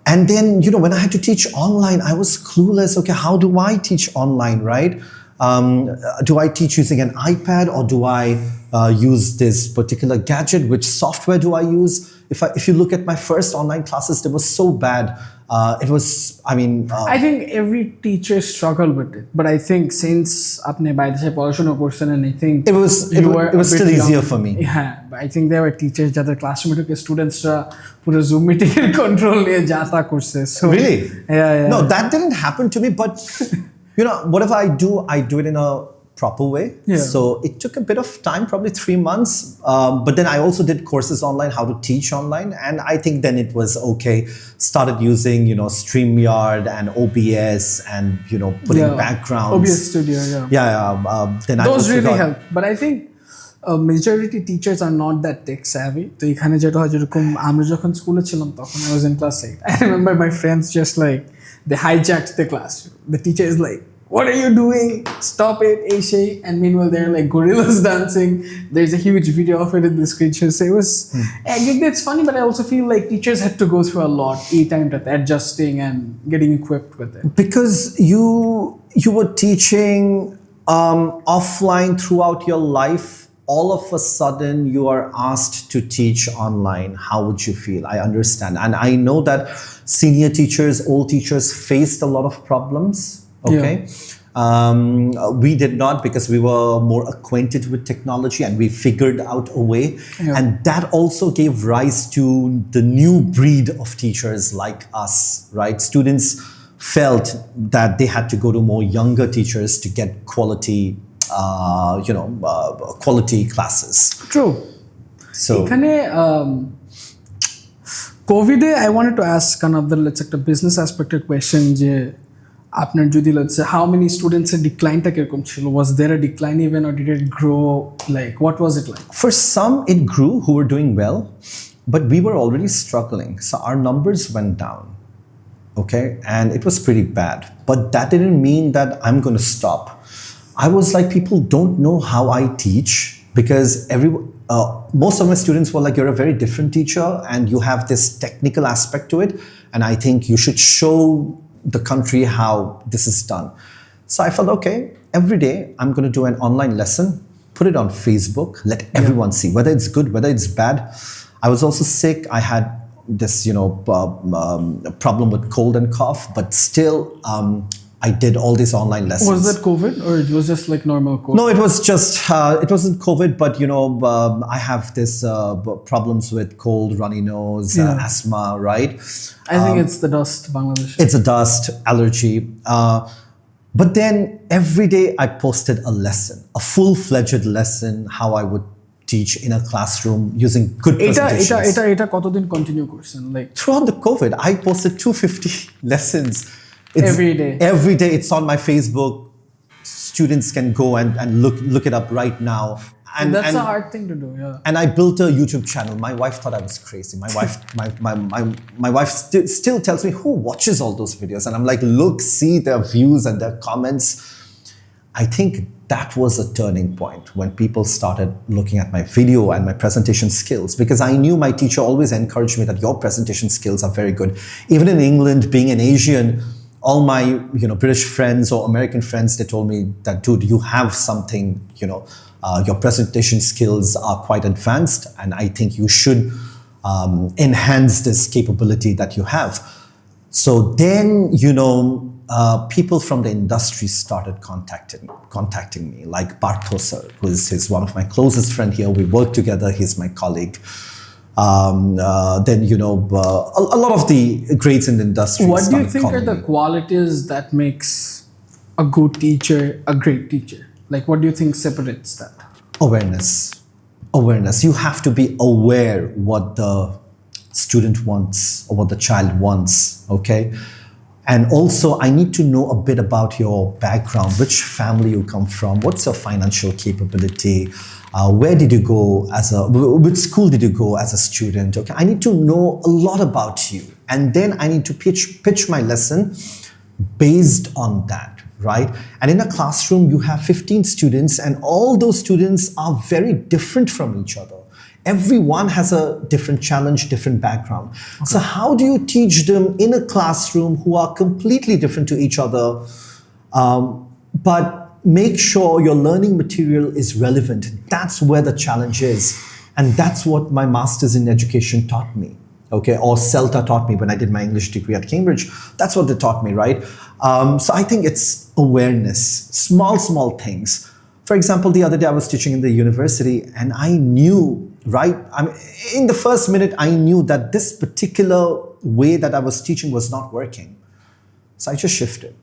And then when I had to teach online, I was clueless. Okay, how do I teach online, right? Do I teach using an iPad, or do I use this particular gadget? Which software do I use? If you look at my first online classes, they were so bad. It was, I mean, I think every teacher struggled with it, but I think since apne baideshe porashona korchen, and I think it was still easier for me. Yeah, but I think there were teachers that the classroom took students to put a Zoom meeting in control niye jata korche. So really? Yeah. No, that didn't happen to me. But whatever I do it in a proper way. Yeah. So it took a bit of time, probably 3 months. But then I also did courses online, how to teach online. And I think then it was okay. Started using, StreamYard and OBS and, putting backgrounds. OBS Studio, yeah. Yeah. Then those really help. But I think majority teachers are not that tech savvy. So ekhane jeta hoy jerokom amra jokhon school e chilam tokhon I was in class 8. I remember my friends just like they hijacked the classroom. The teacher is like, "What are you doing? Stop it, Aishay." And meanwhile, they're like gorillas dancing. There's a huge video of it in the screenshot. So it was, I think that's funny, but I also feel like teachers had to go through a lot, time to adjusting and getting equipped with it. Because you were teaching offline throughout your life. All of a sudden, you are asked to teach online. How would you feel? I understand. And I know that senior teachers, old teachers faced a lot of problems. Okay. Yeah. We did not, because we were more acquainted with technology and we figured out a way. Yeah. And that also gave rise to the new breed of teachers like us, right? Students felt that they had to go to more younger teachers to get quality, quality classes. True. So, COVID, I wanted to ask another, let's say, a business aspected question. Let's say, how many students declined? Was there a decline even, or did it grow? Like, what was it like? For some, it grew who were doing well, but we were already struggling. So our numbers went down. Okay. And it was pretty bad. But that didn't mean that I'm going to stop. I was like, people don't know how I teach, because most of my students were like, you're a very different teacher and you have this technical aspect to it. And I think you should show the country how this is done. So I felt, okay, every day I'm going to do an online lesson, put it on Facebook, let everyone see, whether it's good, whether it's bad. I was also sick. I had this, problem with cold and cough, but still, I did all these online lessons. Was that COVID, or it was just like normal COVID? No, it was just, it wasn't COVID, but I have this problems with cold, runny nose, asthma, right? I think it's the dust, Bangladesh. It's a dust allergy. But then every day I posted a lesson, a full-fledged lesson, how I would teach in a classroom using good presentations. Eta kotodin continue korchen? Like throughout the COVID, I posted 250 lessons. Every day. Every day. It's on my Facebook. Students can go and look it up right now. And that's a hard thing to do, yeah. And I built a YouTube channel. My wife thought I was crazy. My wife, my wife still tells me, who watches all those videos? And I'm like, look, see their views and their comments. I think that was a turning point when people started looking at my video and my presentation skills, because I knew my teacher always encouraged me that your presentation skills are very good. Even in England, being an Asian, all my British friends or American friends, they told me that, dude, you have something, your presentation skills are quite advanced, and I think you should enhance this capability that you have. So then, people from the industry started contacting me, like Barthosa, who is one of my closest friends here. We work together. He's my colleague. Then, a lot of the greats in the industry. What do you think are the qualities that makes a good teacher a great teacher? Like, what do you think separates that? Awareness. You have to be aware what the student wants or what the child wants, okay? And also, I need to know a bit about your background, which family you come from, what's your financial capability, where did you go which school did you go as a student, okay? I need to know a lot about you. And then I need to pitch my lesson based on that, right? And in a classroom, you have 15 students, and all those students are very different from each other. Everyone has a different challenge, different background. Okay. So how do you teach them in a classroom who are completely different to each other, but make sure your learning material is relevant? That's where the challenge is. And that's what my master's in education taught me. okay, or CELTA taught me when I did my English degree at Cambridge. That's what they taught me, right? So I think it's awareness, small things. For example, the other day I was teaching in the university and I knew, right? In the first minute, I knew that this particular way that I was teaching was not working. So I just shifted.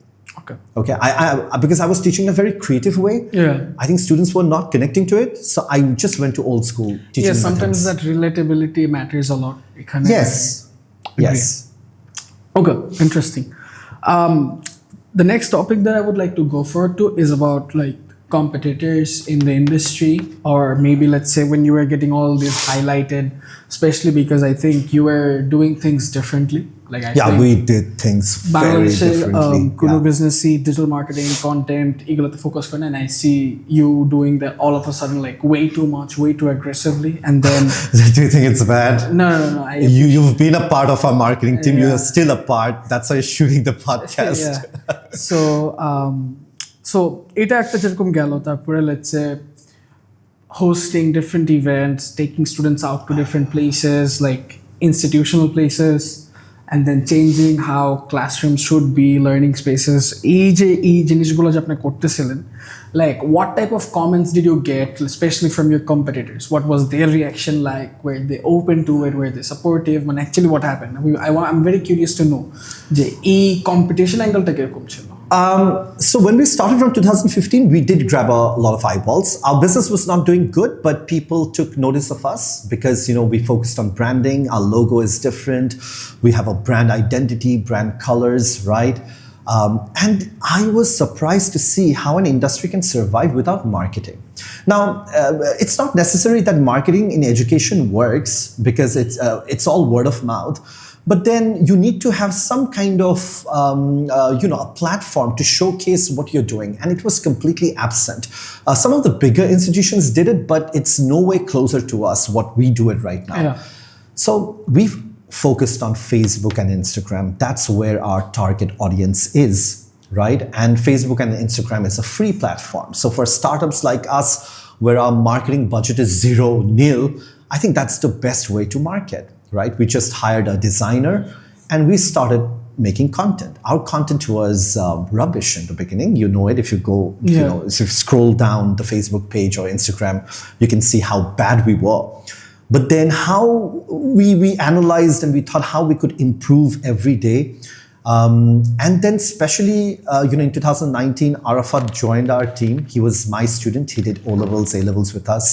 Okay. I because I was teaching in a very creative way. Yeah. I think students were not connecting to it, so I just went to old school teaching. Yeah. Sometimes that relatability matters a lot. Yes. Yes. Okay. Interesting. The next topic that I would like to go forward to is about like competitors in the industry, or maybe let's say when you were getting all this highlighted, especially because I think you were doing things differently. Like we did things very differently. Kuno business, digital marketing, content, eagle focus on, and I see you doing that all of a sudden, like way too much, way too aggressively, and then. Do you think it's bad? No. You've been a part of our marketing team. Yeah. You're still a part. That's why you're shooting the podcast. Yeah. So এটা একটা যেরকম গেল তারপরে let's say hosting different events, taking students out to different places like institutional places, and then changing how classrooms should be, learning spaces. এই জিনিসগুলো যে আপনি করতেছিলেন, like what type of comments did you get, especially from your competitors? What was their reaction like? Were they open to it? Were they supportive? And actually what happened? I'm very curious to know যে এই competition angle টা কিরকম ছিল? So when we started from 2015, we did grab a lot of eyeballs. Our business was not doing good, but people took notice of us because, we focused on branding. Our logo is different. We have a brand identity, brand colors, right? And I was surprised to see how an industry can survive without marketing. Now, it's not necessary that marketing in education works because it's all word of mouth. But then you need to have some kind of, a platform to showcase what you're doing. And it was completely absent. Some of the bigger institutions did it, but it's no way closer to us, what we do it right now. Yeah. So we've focused on Facebook and Instagram. That's where our target audience is, right? And Facebook and Instagram is a free platform. So for startups like us, where our marketing budget is nil, I think that's the best way to market. Right? We just hired a designer and we started making content. Our content was rubbish in the beginning. You know it if you go, if you scroll down the Facebook page or Instagram, you can see how bad we were. But then how we analyzed and we thought how we could improve every day. And then especially, in 2019, Arafat joined our team. He was my student. He did O-levels, A-levels with us,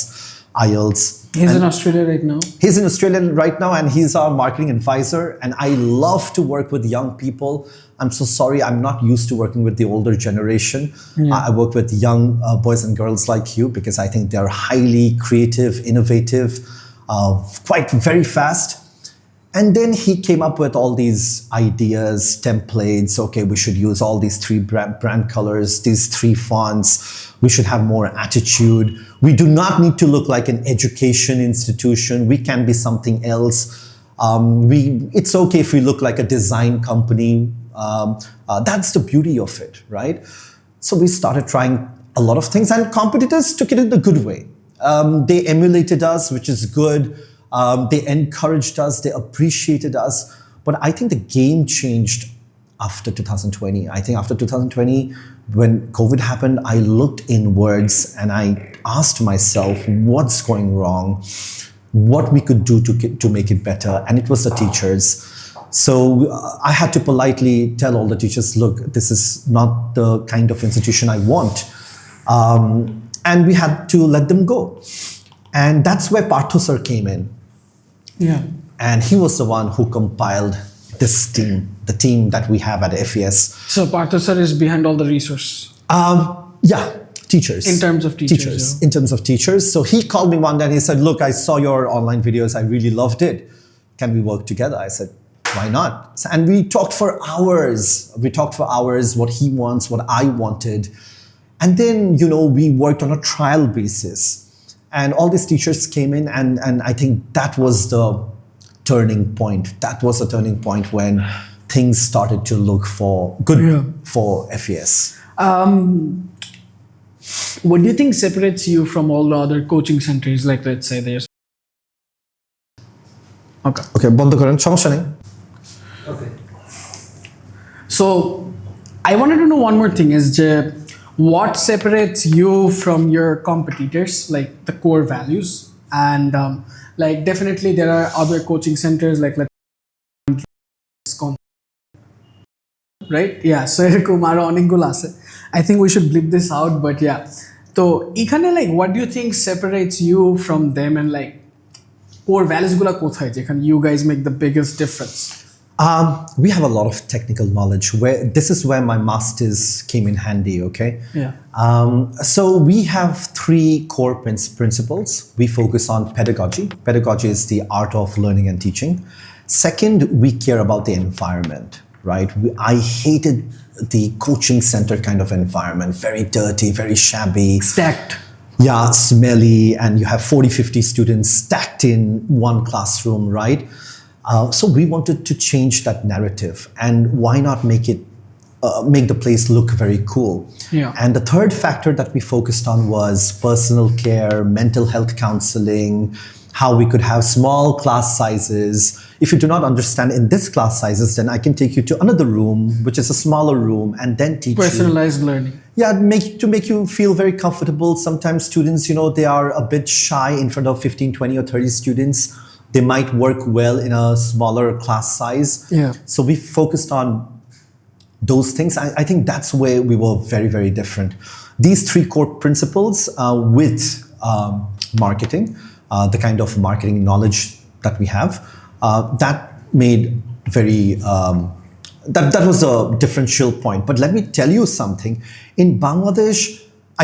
IELTS. He's in Australia right now. He's in Australia right now and he's our marketing advisor. And I love to work with young people. I'm so sorry, I'm not used to working with the older generation. Yeah. I work with young boys and girls like you because I think they're highly creative, innovative, quite very fast. And then he came up with all these ideas, templates. Okay, we should use all these 3 brand colors, these 3 fonts. We should have more attitude. We do not need to look like an education institution. We can be something else. It's okay if we look like a design company. That's the beauty of it, right? So we started trying a lot of things and competitors took it in the good way. They emulated us, which is good. They encouraged us, they appreciated us. But I think the game changed after 2020. I think after 2020, when COVID happened, I looked inwards and I asked myself, what's going wrong? What we could do to make it better? And it was the teachers. So I had to politely tell all the teachers, look, this is not the kind of institution I want. And we had to let them go. And that's where Partho sir came in. Yeah. And he was the one who compiled this team, the team that we have at FES. So Partho sir is behind all the resource? Teachers. In terms of teachers. In terms of teachers. So he called me one day and he said, look, I saw your online videos. I really loved it. Can we work together? I said, why not? And we talked for hours. What he wants, what I wanted. And then, we worked on a trial basis. And all these teachers came in and I think that was the turning point. That was the turning point when things started to look good for FES. What do you think separates you from all the other coaching centers? Like, let's say there's ওকে বন্ধ করেন সমস্যা নেই Okay. So I wanted to know one more thing is what separates you from your competitors, like the core values, and like definitely there are other coaching centers like right? Yeah, so এরকম আরো অনেকগুলো আছে. I think we should bleep this out, but yeah. তো এখানে like what do you think separates you from them, and like core values গুলা কোথায় যেখানে you guys make the biggest difference? We have a lot of technical knowledge. Where this is where my masters came in handy. Okay. Yeah. So we have three core principles. We focus on pedagogy. Pedagogy is the art of learning and teaching. Second, we care about the environment. Right. I hated the coaching center kind of environment. Very dirty, very shabby. Stacked. Yeah, smelly, and you have 40, 50 students stacked in one classroom, right? So we wanted to change that narrative, and why not make the place look very cool? Yeah. And the third factor that we focused on was personal care, mental health counseling, how we could have small class sizes. If you do not understand in this class sizes, then I can take you to another room, which is a smaller room, and then teach Personalized learning. Yeah, to make you feel very comfortable. Sometimes students, they are a bit shy in front of 15, 20 or 30 students. They might work well in a smaller class size. Yeah. So we focused on those things. I think that's where we were very, very different. These three core principles with marketing, the kind of marketing knowledge that we have, that made very, that was a differential point. But let me tell you something. In Bangladesh,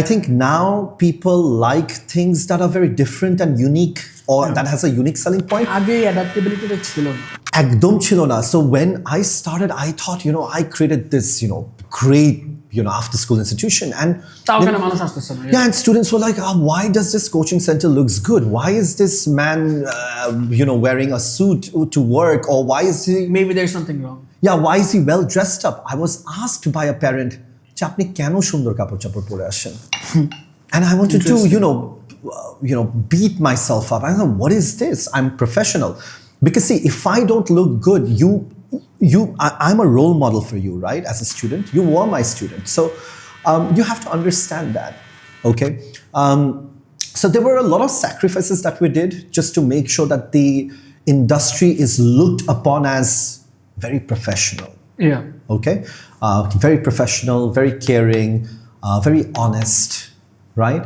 I think now people like things that are very different and unique, or that has a unique selling point. আগে adaptability টা ছিল না. একদম ছিল না. So when I started, I thought, I created this, great, after school institution. And তাও কেন মানুষ আসতেছে না? yeah, and students were like, why does this coaching center looks good? Why is this man, wearing a suit to work? Or why is he... Maybe there's something wrong. Yeah, why is he well dressed up? I was asked by a parent, আপনি কেন সুন্দর কাপড় চাপড় পরে আসেন? And I wanted to, beat myself up. I thought, what is this? I'm professional. Because see, if I don't look good, I'm a role model for you, right? As a student, you were my student. So you have to understand that, okay? So there were a lot of sacrifices that we did just to make sure that the industry is looked upon as very professional. Yeah. Okay? Very professional, very caring, very honest, right?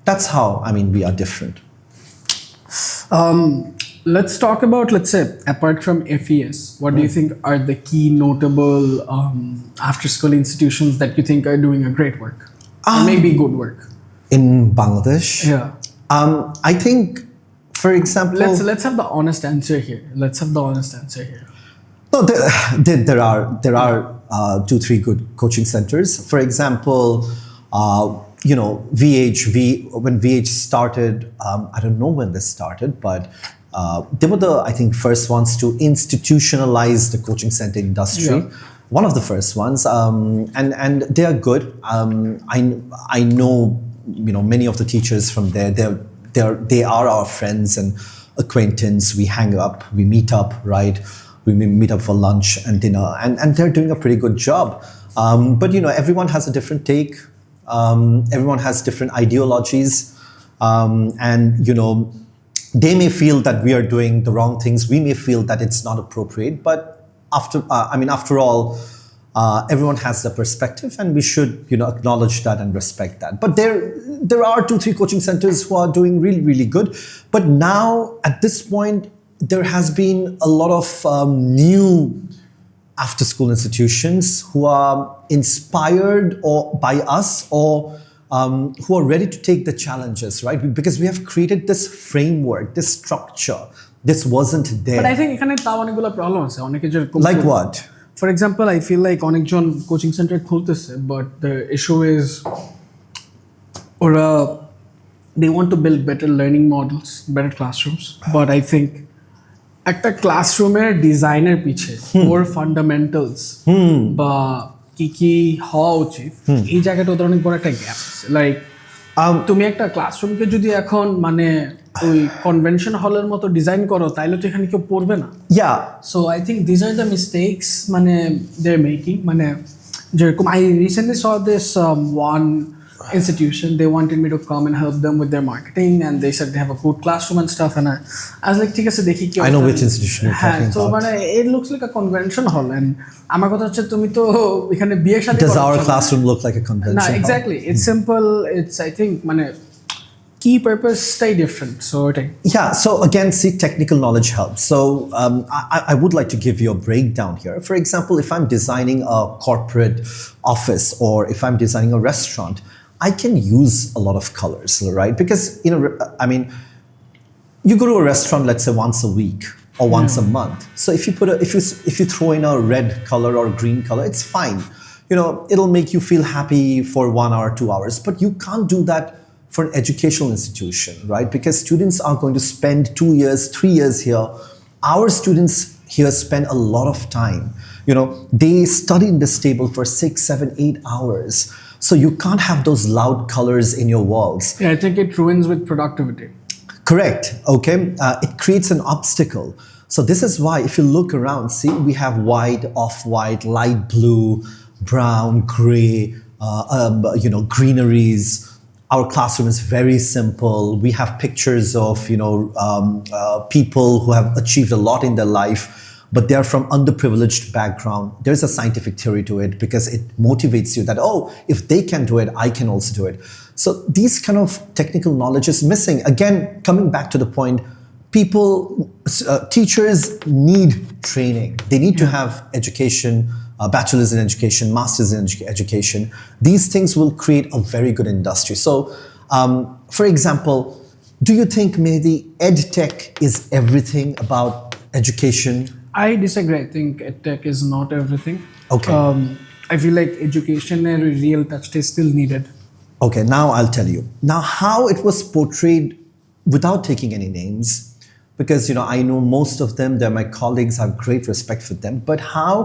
That's how, we are different. Let's talk about, let's say, apart from FES, what do you think are the key notable after-school institutions that you think are doing a great work? Or maybe good work? In Bangladesh? Yeah. I think, for example... Let's have the honest answer here. No, there are 2-3 good coaching centers. For example, when VH started, I don't know when this started, but they were I think, first ones to institutionalize the coaching center industry. Yeah. One of the first ones, and they are good. I know, many of the teachers from there. They are our friends and acquaintance. We hang up, we meet up, right? We meet up for lunch and dinner, and they're doing a pretty good job. But everyone has a different take. Everyone has different ideologies, and they may feel that we are doing the wrong things. We may feel that it's not appropriate. But after all, everyone has their perspective, and we should acknowledge that and respect that. But there are 2-3 coaching centers who are doing really, really good. But now at this point, there has been a lot of new after-school institutions who are inspired by us, or who are ready to take the challenges, right? Because we have created this framework, this structure. This wasn't there. But I think এখানে তাও অনেকগুলো problem আছে. অনেকে যে like what? For example, I feel like অনেকজন coaching centre খুলতেছে, but the issue is they want to build better learning models, better classrooms. But I think একটা ক্লাসরুমের ডিজাইনের পিছে ওর ফান্ডামেন্টালস বা কি হওয়া উচিত, এই জায়গাটা ওদের অনেক বড় একটা গ্যাপ আছে। লাইক তুমি একটা ক্লাসরুমকে যদি এখন ওই কনভেনশন হলের মতো ডিজাইন করো তাইলে তো এখানে কেউ পড়বে না। Yeah. So I think these are the mistakes মানে they're making. মানে যেরকম I recently saw this one institution, they wanted me to come and help them with their marketing and they said they have a good classroom and stuff and I was like ঠিক আছে দেখি কি I know which institution you're talking so about. মানে it looks like a convention hall and আমার কথা হচ্ছে তুমি তো এখানে বিয়ে শাদী Does our classroom look like a convention না hall? exactly it's simple it's I think মানে key purpose stay different so এটাই Yeah, so again, see, technical knowledge helps. So I would like to give you a breakdown here. For example, if I'm designing a corporate office or if I'm designing a restaurant, I can use a lot of colors, right? Because, you know, I mean, you go to a restaurant, let's say once a week or once a month. So if you throw in a red color or green color, it's fine. You know, it'll make you feel happy for 1 hour, 2 hours, but you can't do that for an educational institution, right? Because students are going to spend 2 years, 3 years here. Our students here spend a lot of time. You know, they study in this table for 6, 7, 8 hours. So you can't have those loud colors in your walls. yeah I think it ruins with productivity. Correct, okay? It creates an obstacle. So this is why if you look around, see, we have white, off-white, light blue, brown, gray, greeneries. Our classroom is very simple. We have pictures of, people who have achieved a lot in their life, but they're from underprivileged background. There's a scientific theory to it because it motivates you that, oh, if they can do it, I can also do it. So these kind of technical knowledge is missing. Again, coming back to the point, teachers need training. They need to have education, bachelor's in education, master's in education. These things will create a very good industry. So, for example, do you think maybe EdTech is everything about education? I disagree. I think EdTech is not everything. Okay. I feel like education and real touch is still needed. Okay, now I'll tell you. Now, how it was portrayed without taking any names, because, I know most of them, they're my colleagues, I have great respect for them, but how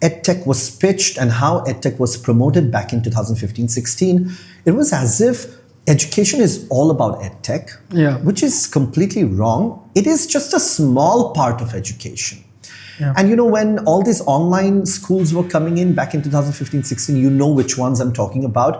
EdTech was pitched and how EdTech was promoted back in 2015-16, it was as if education is all about EdTech, which is completely wrong. It is just a small part of education. Yeah. And when all these online schools were coming in back in 2015-16, you know which ones I'm talking about.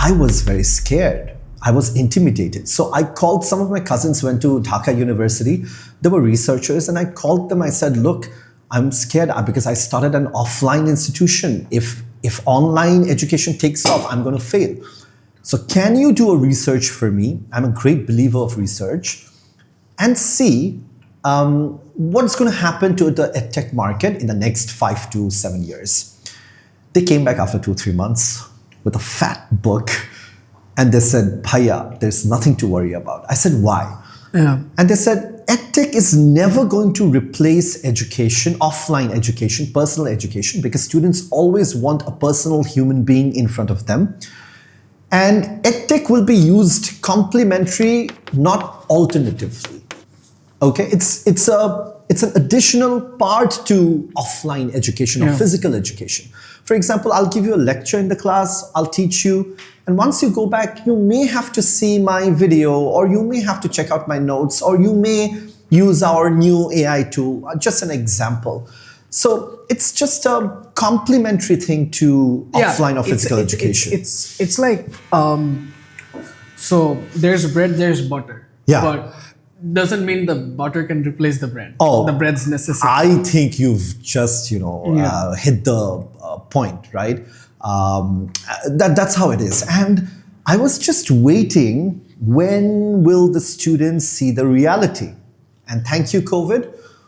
I was very scared. I was intimidated. So I called some of my cousins, went to Dhaka University. They were researchers and I called them. I said, look, I'm scared because I started an offline institution. If online education takes off, I'm going to fail. So can you do a research for me? I'm a great believer of research and see what's going to happen to the EdTech market in the next 5 to 7 years. They came back after 2-3 months with a fat book and they said, Bhaiya, there's nothing to worry about. I said, why? Yeah. And they said, EdTech is never going to replace education, offline education, personal education, because students always want a personal human being in front of them. And EdTech will be used complementary, not alternatively. Okay, it's an additional part to offline education or physical education. For example, I'll give you a lecture in the class, I'll teach you, and once you go back, you may have to see my video, or you may have to check out my notes, or you may use our new AI tool, just an example. So it's just a complementary thing to offline or physical education. It's like, so there's bread, there's butter. Yeah. But doesn't mean the butter can replace the bread. Oh, the bread's necessary. I think you've just, hit the point, right? That's how it is. And I was just waiting, when will the students see the reality? And thank you, COVID,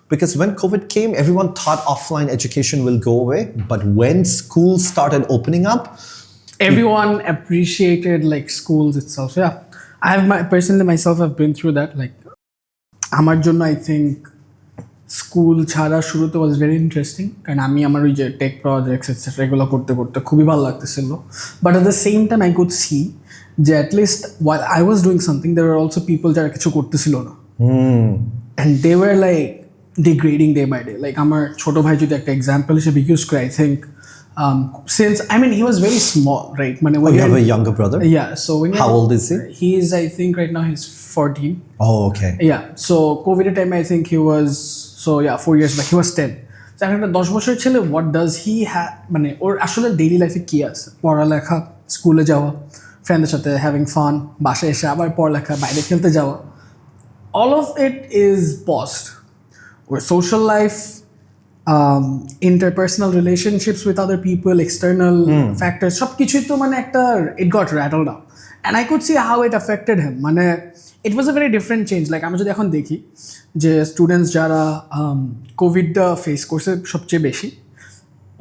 because when COVID came, everyone thought offline education will go away. But when schools started opening up, everyone appreciated like schools itself. Yeah. Personally myself, I've been through that. Like, আমার জন্য I think school ছাড়া শুরুতে was very interesting, কারণ আমি আমার ওই যে take projects etcetera এগুলো করতে করতে খুবই ভালো লাগতেছিল। But at the same time I could see যে at least while I was doing something there are also people যারা কিছু করতেছিল না, and they were like degrading day by day. Like আমার ছোটো ভাই যদি একটা এক্সাম্পল হিসেবে ইউজ করে, I think Since I mean he was very small, right? When You have a younger brother? Yeah. So when How old is he? He's, I think right now he's 14. Oh, okay. Yeah. So COVID time I think he was, so yeah, 4 years back he was 10. So একটা 10 বছর ছেলে, what does he have, ওর আসলে daily লাইফে কি আছে? পড়ালেখা, স্কুলে যাওয়া, ফ্রেন্ডদের সাথে হ্যাভিং ফান, বাসায় এসে আবার পড়ালেখা, বাইরে খেলতে যাওয়া, all of it is paused. Or social life, interpersonal relationships with other people, external factors, সব কিছুই তো একটা it got rattled up, and I could see how it affected him. It was a very different change. Like আমি যদি এখন দেখি যে students যারা কোভিডটা ফেস করছে সবচেয়ে বেশি,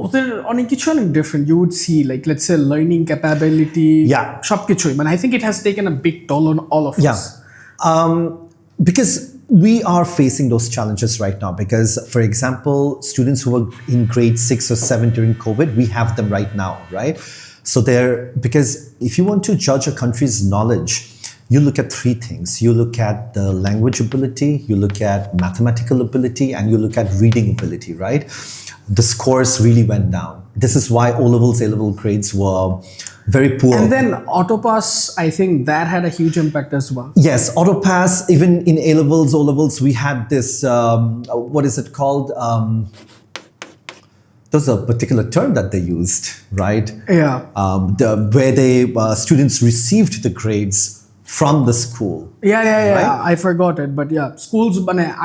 ওদের অনেক কিছু অনেক different. You would see like let's say learning capability, সব কিছুই I think it has taken a big toll on all of us. Because we are facing those challenges right now because, for example, students who were in grade 6 or 7 during COVID, we have them right now, right? So because if you want to judge a country's knowledge, you look at three things. You look at the language ability, you look at mathematical ability, and you look at reading ability, right? The scores really went down. This is why O-levels, A-level grades were very poor. And then AutoPass, I think that had a huge impact as well. Yes, AutoPass, even in A-levels, O-levels, we had this, what is it called? There's a particular term that they used, right? Yeah. Where students received the grades from the school. Yeah. Right? I forgot it, but yeah, schools,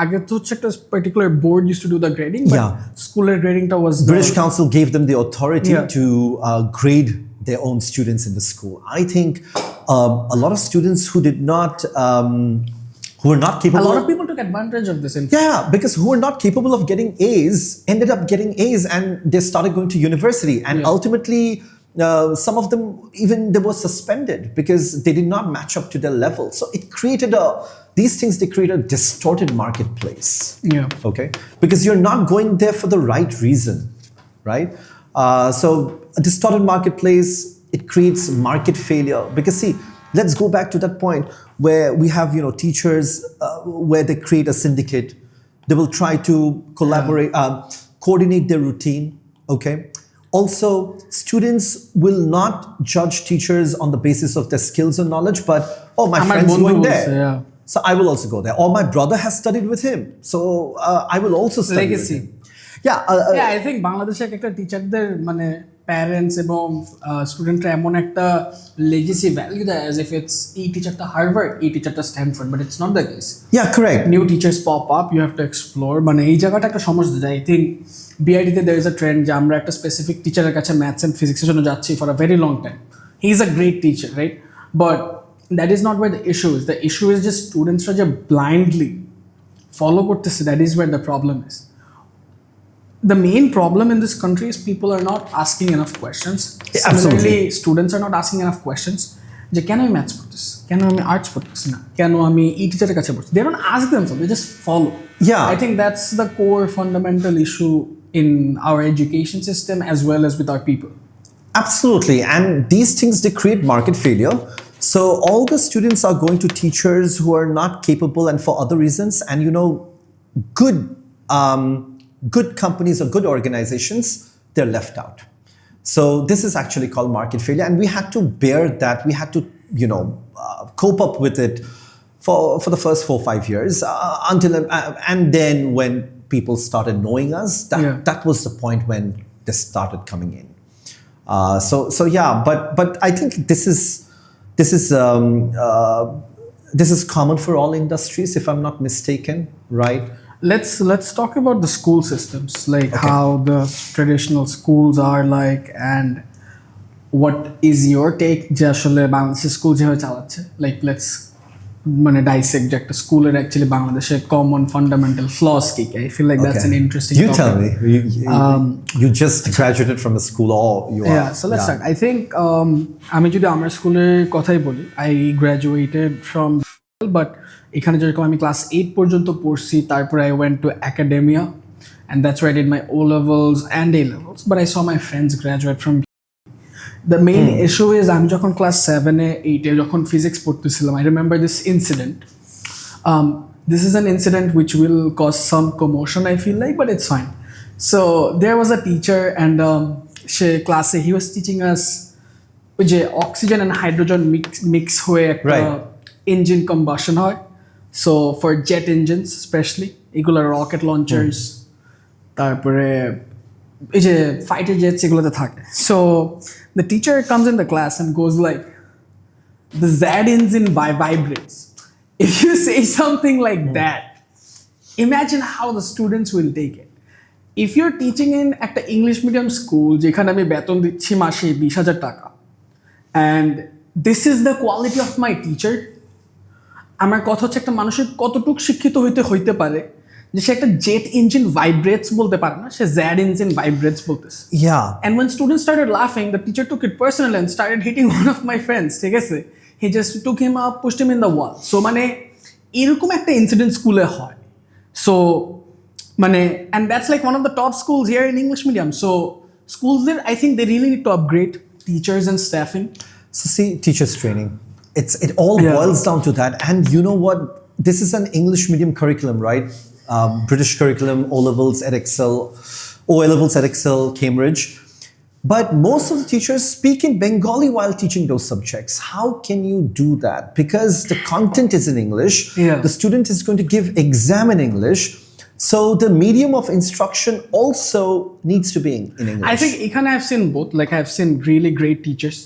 আগে তো একটা particular board used to do the grading, but school grading was British Council gave them the authority to grade their own students in the school. I think a lot of students who did not, who were not capable. A lot of people took advantage of this. Yeah, because who were not capable of getting A's ended up getting A's, and they started going to university, and ultimately. Some of them even they were suspended because they did not match up to their level. So it created they create a distorted marketplace. Yeah. Okay. Because you're not going there for the right reason, right? So a distorted marketplace, it creates market failure. Because see, let's go back to that point where we have teachers where they create a syndicate. They will try to collaborate, coordinate their routine. Okay. Also, students will not judge teachers on the basis of their skills or knowledge, but, my friend's going there. So I will also go there. Or my brother has studied with him. So I will also study with him. Yeah, I think Bangladeshe একটা টিচারদের parents এবং স্টুডেন্টরা এমন একটা legacy value দেয় as if it's এই টিচারটা Harvard, এই টিচারটা Stanford, but it's not the case. Yeah, correct. New teachers pop up, you have to explore. এই জায়গাটা একটা সমস্যা যায়। I think BID-তে there is a trend যে আমরা একটা স্পেসিফিক টিচারের কাছে ম্যাথস অ্যান্ড ফিজিক্সের জন্য যাচ্ছি for a very long time. He is a great teacher, right? But that is not where the issue is. The issue is just স্টুডেন্টসরা যে blindly follow করতেছে, that is where the problem is. The main problem in this country is people are not asking enough questions. Similarly, students are not asking enough questions. যে কেন আমি maths পড়তেছি, কেন আমি arts পড়তেছি না, কেন আমি এই টিচারের কাছে পড়ছি? They don't ask themselves, they just follow. Yeah. I think that's the core fundamental issue in our education system as well as with our people. Absolutely. And these things, they create market failure. So all the students are going to teachers who are not capable and for other reasons. And good companies or good organizations, they're left out. So this is actually called market failure, and we had to bear that. We had to, cope up with it for the first 4-5 years until, and then when people started knowing us, that was the point when this started coming in. But I think this is common for all industries, if I'm not mistaken, right? Let's talk about the school systems, like how the traditional schools are like, and what is your take যে আসলে বাংলাদেশের school যেভাবে চালাচ্ছে, like let's dissect যে একটা স্কুলের actually বাংলাদেশের common fundamental flaws কি? I feel like that's an interesting topic. Tell me. You just graduated from a school, or you are? Yeah, so let's start. I think আমি যদি আমার স্কুলের কথাই বলি, I graduated from, but এখানে যেরকম আমি ক্লাস 8 পর্যন্ত পড়ছি, তারপরে I went to academia, and that's where I did my O-levels and A-levels, but I saw my friends graduate from. The main issue is আমি যখন ক্লাস 7-এ 8-এ যখন physics পড়তেছিলাম, I remember this incident. This is an incident which will cause some commotion, I feel like, but it's fine. So there was a teacher, and সে ক্লাসে হি was teaching আস ওই যে oxygen and hydrogen mix হয়ে একটা engine combustion হয়, so for jet engines specially এগুলো rocket লঞ্চার্স, তারপরে এই যে ফাইটার জেটস এগুলোতে থাকে। So the teacher comes in the class and goes like the Z engine vibrates. If you say something like that, imagine how the students will take it. If you're teaching in একটা English medium school যেখানে আমি বেতন দিচ্ছি মাসে 20,000 টাকা, and this is the quality of my teacher, আমার কথা হচ্ছে একটা মানুষের কতটুকু শিক্ষিত হইতে পারে যে সে একটা জেট ইঞ্জিন ভাইব্রেটস বলতে পারে না, সে জ্যাড ইঞ্জিন ভাইব্রেটস বলতেছে। And when students started laughing, the teacher took it personally and started hitting one of my friends, ঠিক আছে? He just took him up, pushed him in the wall. So মানে এরকম একটা incident স্কুলে হয়। So মানে and that's like one of the top schools here in English medium. So schools there, I think they really need to upgrade teachers and staffing. So see, teachers training. It all boils down to that. And you know what? This is an English medium curriculum, right? British curriculum, O-levels, Edexcel, O-levels, Edexcel, Cambridge. But most of the teachers speak in Bengali while teaching those subjects. How can you do that? Because the content is in English. The student is going to give exam in English. So the medium of instruction also needs to be in English. I think ekhane I've seen both. Like I've seen really great teachers.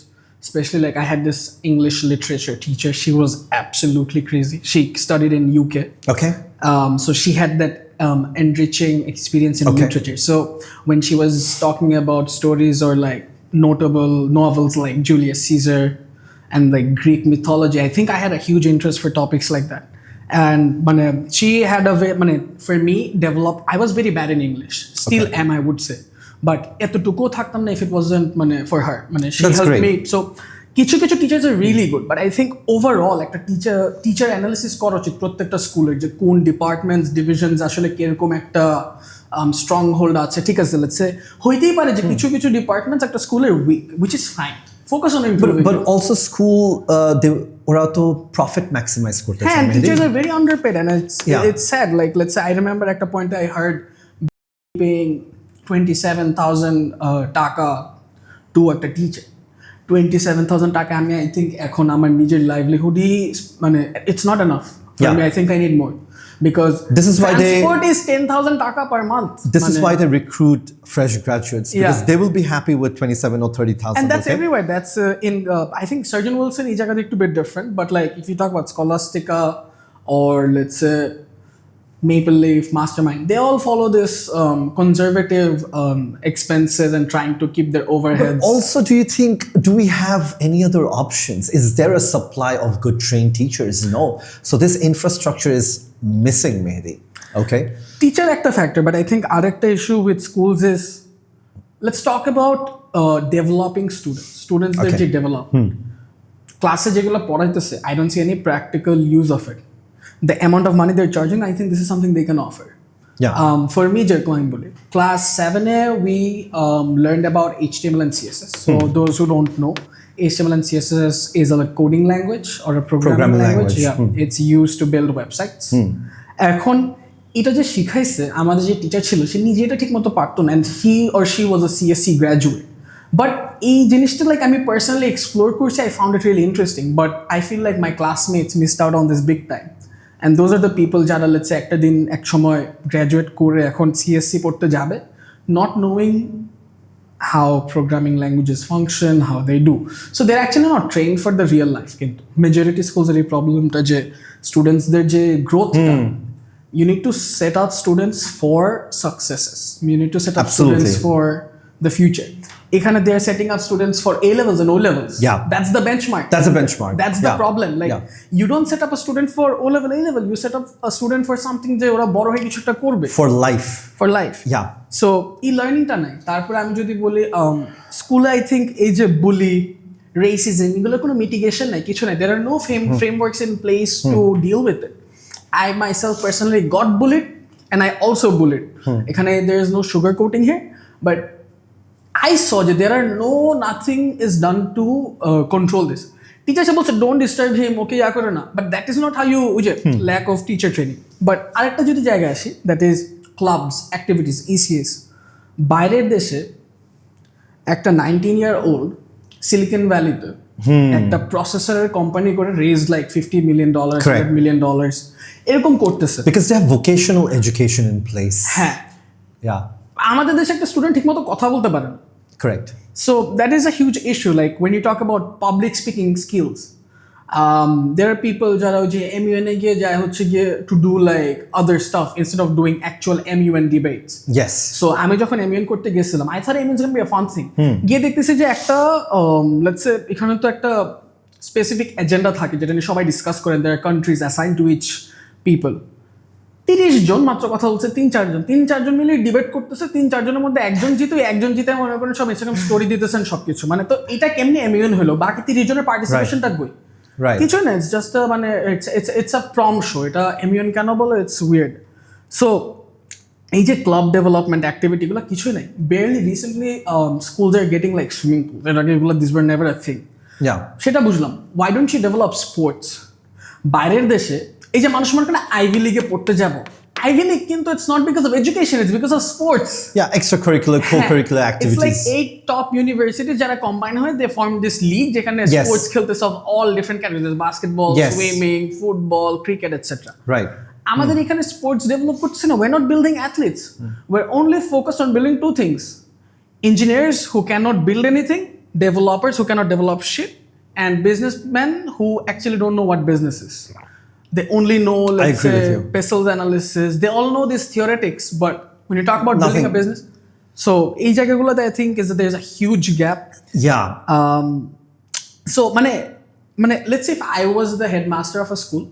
Especially like I had this English literature teacher. She was absolutely crazy. She studied in UK. Okay. So she had that enriching experience in literature. So when she was talking about stories or like notable novels like Julius Caesar and like Greek mythology, I think I had a huge interest for topics like that. And she had a way, for me, developed. I was very bad in English. Still am, I would say. But এতটুকু থাকতাম না if it wasn't for her. She helped me. So কিছু teachers are really good, but I think overall একটা teacher analysis করা উচিত প্রত্যেকটা স্কুলের যে কোন ডিপার্টমেন্টস ডিভিশনস আসলে কিরকম একটা স্ট্রং হোল্ড আছে। ঠিক আছে, লেটস সে হইতেই পারে যে কিছু ডিপার্টমেন্টস একটা স্কুলের week, which is fine. Focus on improving. But also school ওরা তো প্রফিট ম্যাক্সিমাইজ করতে চায়। And teachers are very underpaid and it's sad. Like let's say I remember at a point I heard paying 27,000 টাকা to একটা teacher. 27,000 টাকা আমি I think এখন আমার নিজের লাইভলিহুডই it's not enough for me. I think I need more because this is why transport is 10,000 টাকা per month. This is why they recruit fresh graduates because they will be happy with 27 or 30,000. And that's everywhere. That's in I think Surgeon Wilson is a bit different, but like if you talk about Scholastica or let's say Maple Leaf, Mastermind, they all follow this conservative expenses and trying to keep their overheads. But also, do we have any other options? Is there a supply of good trained teachers? No. So this infrastructure is missing, Mehdi. Okay. Teacher actor factor, but I think arekta issue with schools is, let's talk about developing students that they develop. Classes jegula poraitese, I don't see any practical use of it. The amount of money they're charging, I think this is something they can offer. For me, class 7A, we learned about HTML and CSS. So those who don't know, HTML and CSS is a coding language or a programming language. It's used to build websites. এখন এটা যে শিখাইছে আমাদের যে teacher ছিল সে নিজে এটা ঠিক মতো পারতো না, and he or she was a CSC graduate. But এই জিনিসটা like আমি personally explore করছি, I found it really interesting, but I feel like my classmates missed out on this big time. And those are the people যারা let's say একটা দিন এক সময় graduate করে এখন CSC পড়তে যাবে, not knowing how programming languages function, how they do. So they're actually not trained for the real life. কিন্তু majority schools এর এই প্রবলেমটা যে স্টুডেন্টসদের যে গ্রোথটা, you need to set up students for successes. You need to set up students for the future. Ekhane they are setting up students for A levels and O levels. That's the benchmark. That's the problem. Like you don't set up a student for O level, A level. You set up a student for something je ora boro hoye kichu ekta korbe. For life. So e-learning ta nai. Tarpore ami jodi boli school I think ei je bully, racism egulo kono mitigation nai, kichu nai. There are no frameworks in place to deal with it. I myself personally got bullied and I also bullied. Ekhane there is no sugarcoating here, but I saw that there are nothing is done to control this. Teacher said, don't disturb him, okay, ya kore na. But that is not how you lack of teacher training. But arekta jodi jayga ashi, that is clubs, activities, ECS. Bairer deshe একটা 19-year-old silicon ভ্যালিতে একটা প্রসেসরের company করে raise like $50 million, $100 million এরকম করতেছে, because they have vocational education in place. হ্যাঁ, আমাদের দেশে একটা স্টুডেন্ট ঠিকমতো কথা বলতে পারে না। Correct. So that is a huge issue. Like when you talk about public speaking skills, there are people যারা ওই যে MUN এ গিয়ে যায় হচ্ছে গিয়ে to do like other stuff instead of doing actual MUN debates. Yes. So আমি যখন MUN করতে গেছিলাম, I thought MUN is going to be a fun thing. গিয়ে দেখতেছি যে একটা let's say এখানে তো একটা specific agenda থাকে যেটা নিয়ে সবাই ডিসকাস করেন, there are countries assigned to each people. 30 জন মাত্র কথা বলছে, 3-4 জন মিলে ডিবেট করতেছে, 3-4 জনের মধ্যে একজন জিতে মনে করেন সব ইনস্টাগ্রাম স্টোরি দিতেছেন সবকিছু, মানে তো এটা কেমনি এমিউন হলো, বাকি 30 জনের পার্টিসিপেশনটা কই? কিছু না, ইটস জাস্ট মানে ইটস আ প্রম শো। এটা এমিউন কেন বলো? It's weird. সো এই যে ক্লাব ডেভেলপমেন্ট অ্যাক্টিভিটিগুলো কিছুই নাই। Barely recently schools are getting like swimming pool, এগুলো this were never a thing. সেটা বুঝলাম। Why don't you develop sports? বাইরের দেশে এই যে মানুষ মনে করে আইভি লিগে পড়তে যাবো, Ivy League কিন্তু it's not because of education, it's because of sports. Yeah, extracurricular, co-curricular activities. It's like 8 top universities যারা combine হয়, they form this league যেখানে sports খেলতেছে of all different categories, basketball, swimming, football, cricket, etc. Right. আমাদের এখানে sports develop করতেছে না, we're not building athletes. We're only focused on building two things: engineers who cannot build anything, developers who cannot develop shit, and businessmen who actually don't know what business is. They only know, let's say, Pessel's analysis. They all know these theoretics, but when you talk about building a business, so এই জায়গাগুলোতে I think is that there's a huge gap. Yeah. So মানে let's say if I was the headmaster of a school,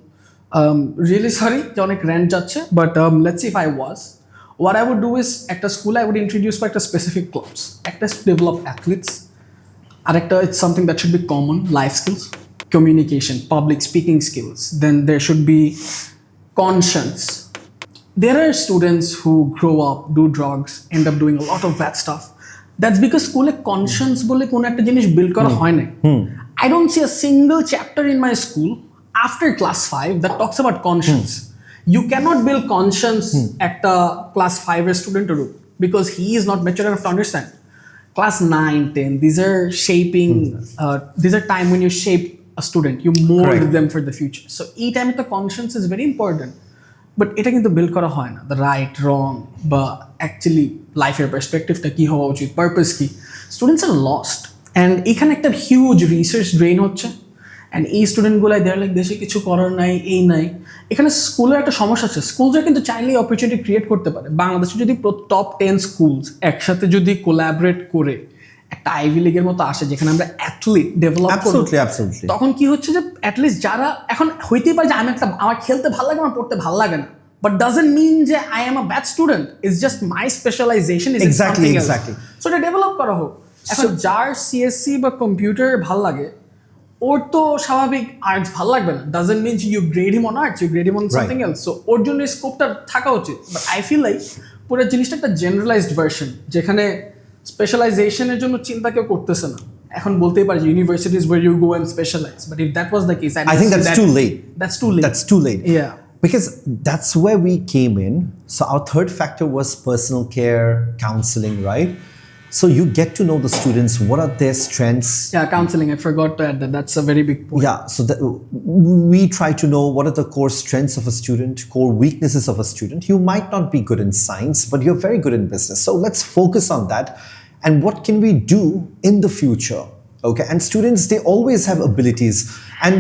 really sorry যে অনেক rant যাচ্ছে, but let's say if I was, what I would do is একটা school I would introduce একটা specific clubs, একটা develop athletes, আর একটা it's something that should be common, life skills, communication, public speaking skills. Then there should be conscience. There are students who grow up, do drugs, end up doing a lot of bad stuff. That's because school conscience bole kono ekta jinish build kora hoy na. I don't see a single chapter in my school after class 5 that talks about conscience. You cannot build conscience ekta class 5 er student to do because he is not mature enough to understand. Class 9, 10, these are shaping, these are time when you shape a student, you mold them for the future. So each time the conscience is very important, but এটা কিন্তু build করা হয় না, the right, wrong, বা actually life এর perspective টা কি হওয়া উচিত, purpose কি। Students are lost, and এখানে একটা huge research drain হচ্ছে, and এই স্টুডেন্টগুলো they're like দেশে কিছু করার নাই, এই নাই। এখানে স্কুলের একটা সমস্যা আছে, স্কুলসরা কিন্তু চাইলেই অপরচুনিটি ক্রিয়েট করতে পারে। বাংলাদেশে যদি টপ 10 স্কুলস একসাথে যদি কোলাবরেট করে একটা আইভি লিগের মতো আসে যেখানে আমরা অ্যাথলিট ডেভেলপ করব, তখন কি হচ্ছে যে অ্যাটলিস্ট যারা এখন হইতেই পারে যে আমার খেলতে ভালো লাগে, আমার পড়তে ভালো লাগে না, বাট ডাজন্ট মিন যে I am a bad student, it's just my specialization is exactly so এটা ডেভেলপ করা হোক। এখন যার সিএসসি বা কম্পিউটার ভালো লাগে, ওর তো স্বাভাবিক আর্টস ভালো লাগবে না, doesn't mean you grade him on arts, you grade him on something else. So ওর জন্য স্কোপটা থাকা উচিত। বাট আই ফিল লাইক পুরো জিনিসটা একটা জেনারেলাইজড ভার্সন যেখানে স্পেশালাইজেশনের জন্য চিন্তা কেউ করতেছে না। এখন বলতেই পারি যে universities where you go and specialize, but if that was the case, I think that's too late. That's too late. Yeah. Because that's where we came in. So our third factor was personal care, counseling, right? So you get to know the students, what are their strengths. Yeah, counseling, I forgot to add that. That's a very big point. Yeah, so we try to know what are the core strengths of a student, core weaknesses of a student. You might not be good in science, but you're very good in business. So let's focus on that. And what can we do in the future? Okay, and students, they always have abilities. And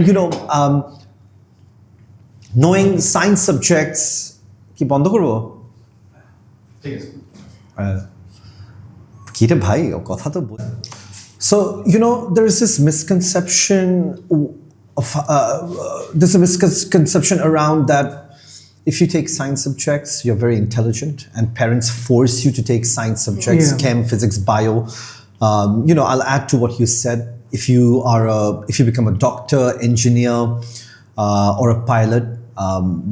knowing science subjects, ki bondo korbo? So, there is this misconception there's a misconception around that if you take science subjects, you're very intelligent, and parents force you to take science subjects, chem, physics, bio. I'll add to what you said. If you become a doctor, engineer, or a pilot,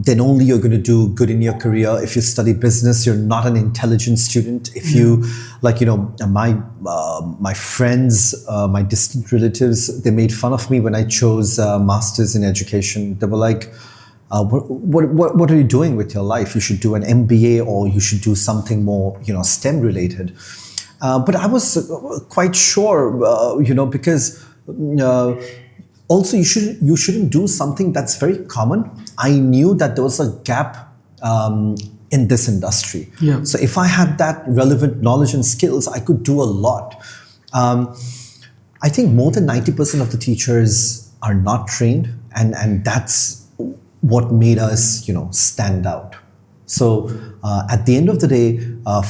then only you're going to do good in your career. If you study business, you're not an intelligent student. If you, my friends, my distant relatives, they made fun of me when I chose masters in education. They were like, what are you doing with your life? You should do an MBA, or you should do something more, STEM related. But I was quite sure, because also you shouldn't do something that's very common. I knew that there was a gap in this industry. Yeah. So if I had that relevant knowledge and skills, I could do a lot. I think more than 90% of the teachers are not trained, and that's what made us, stand out. So at the end of the day,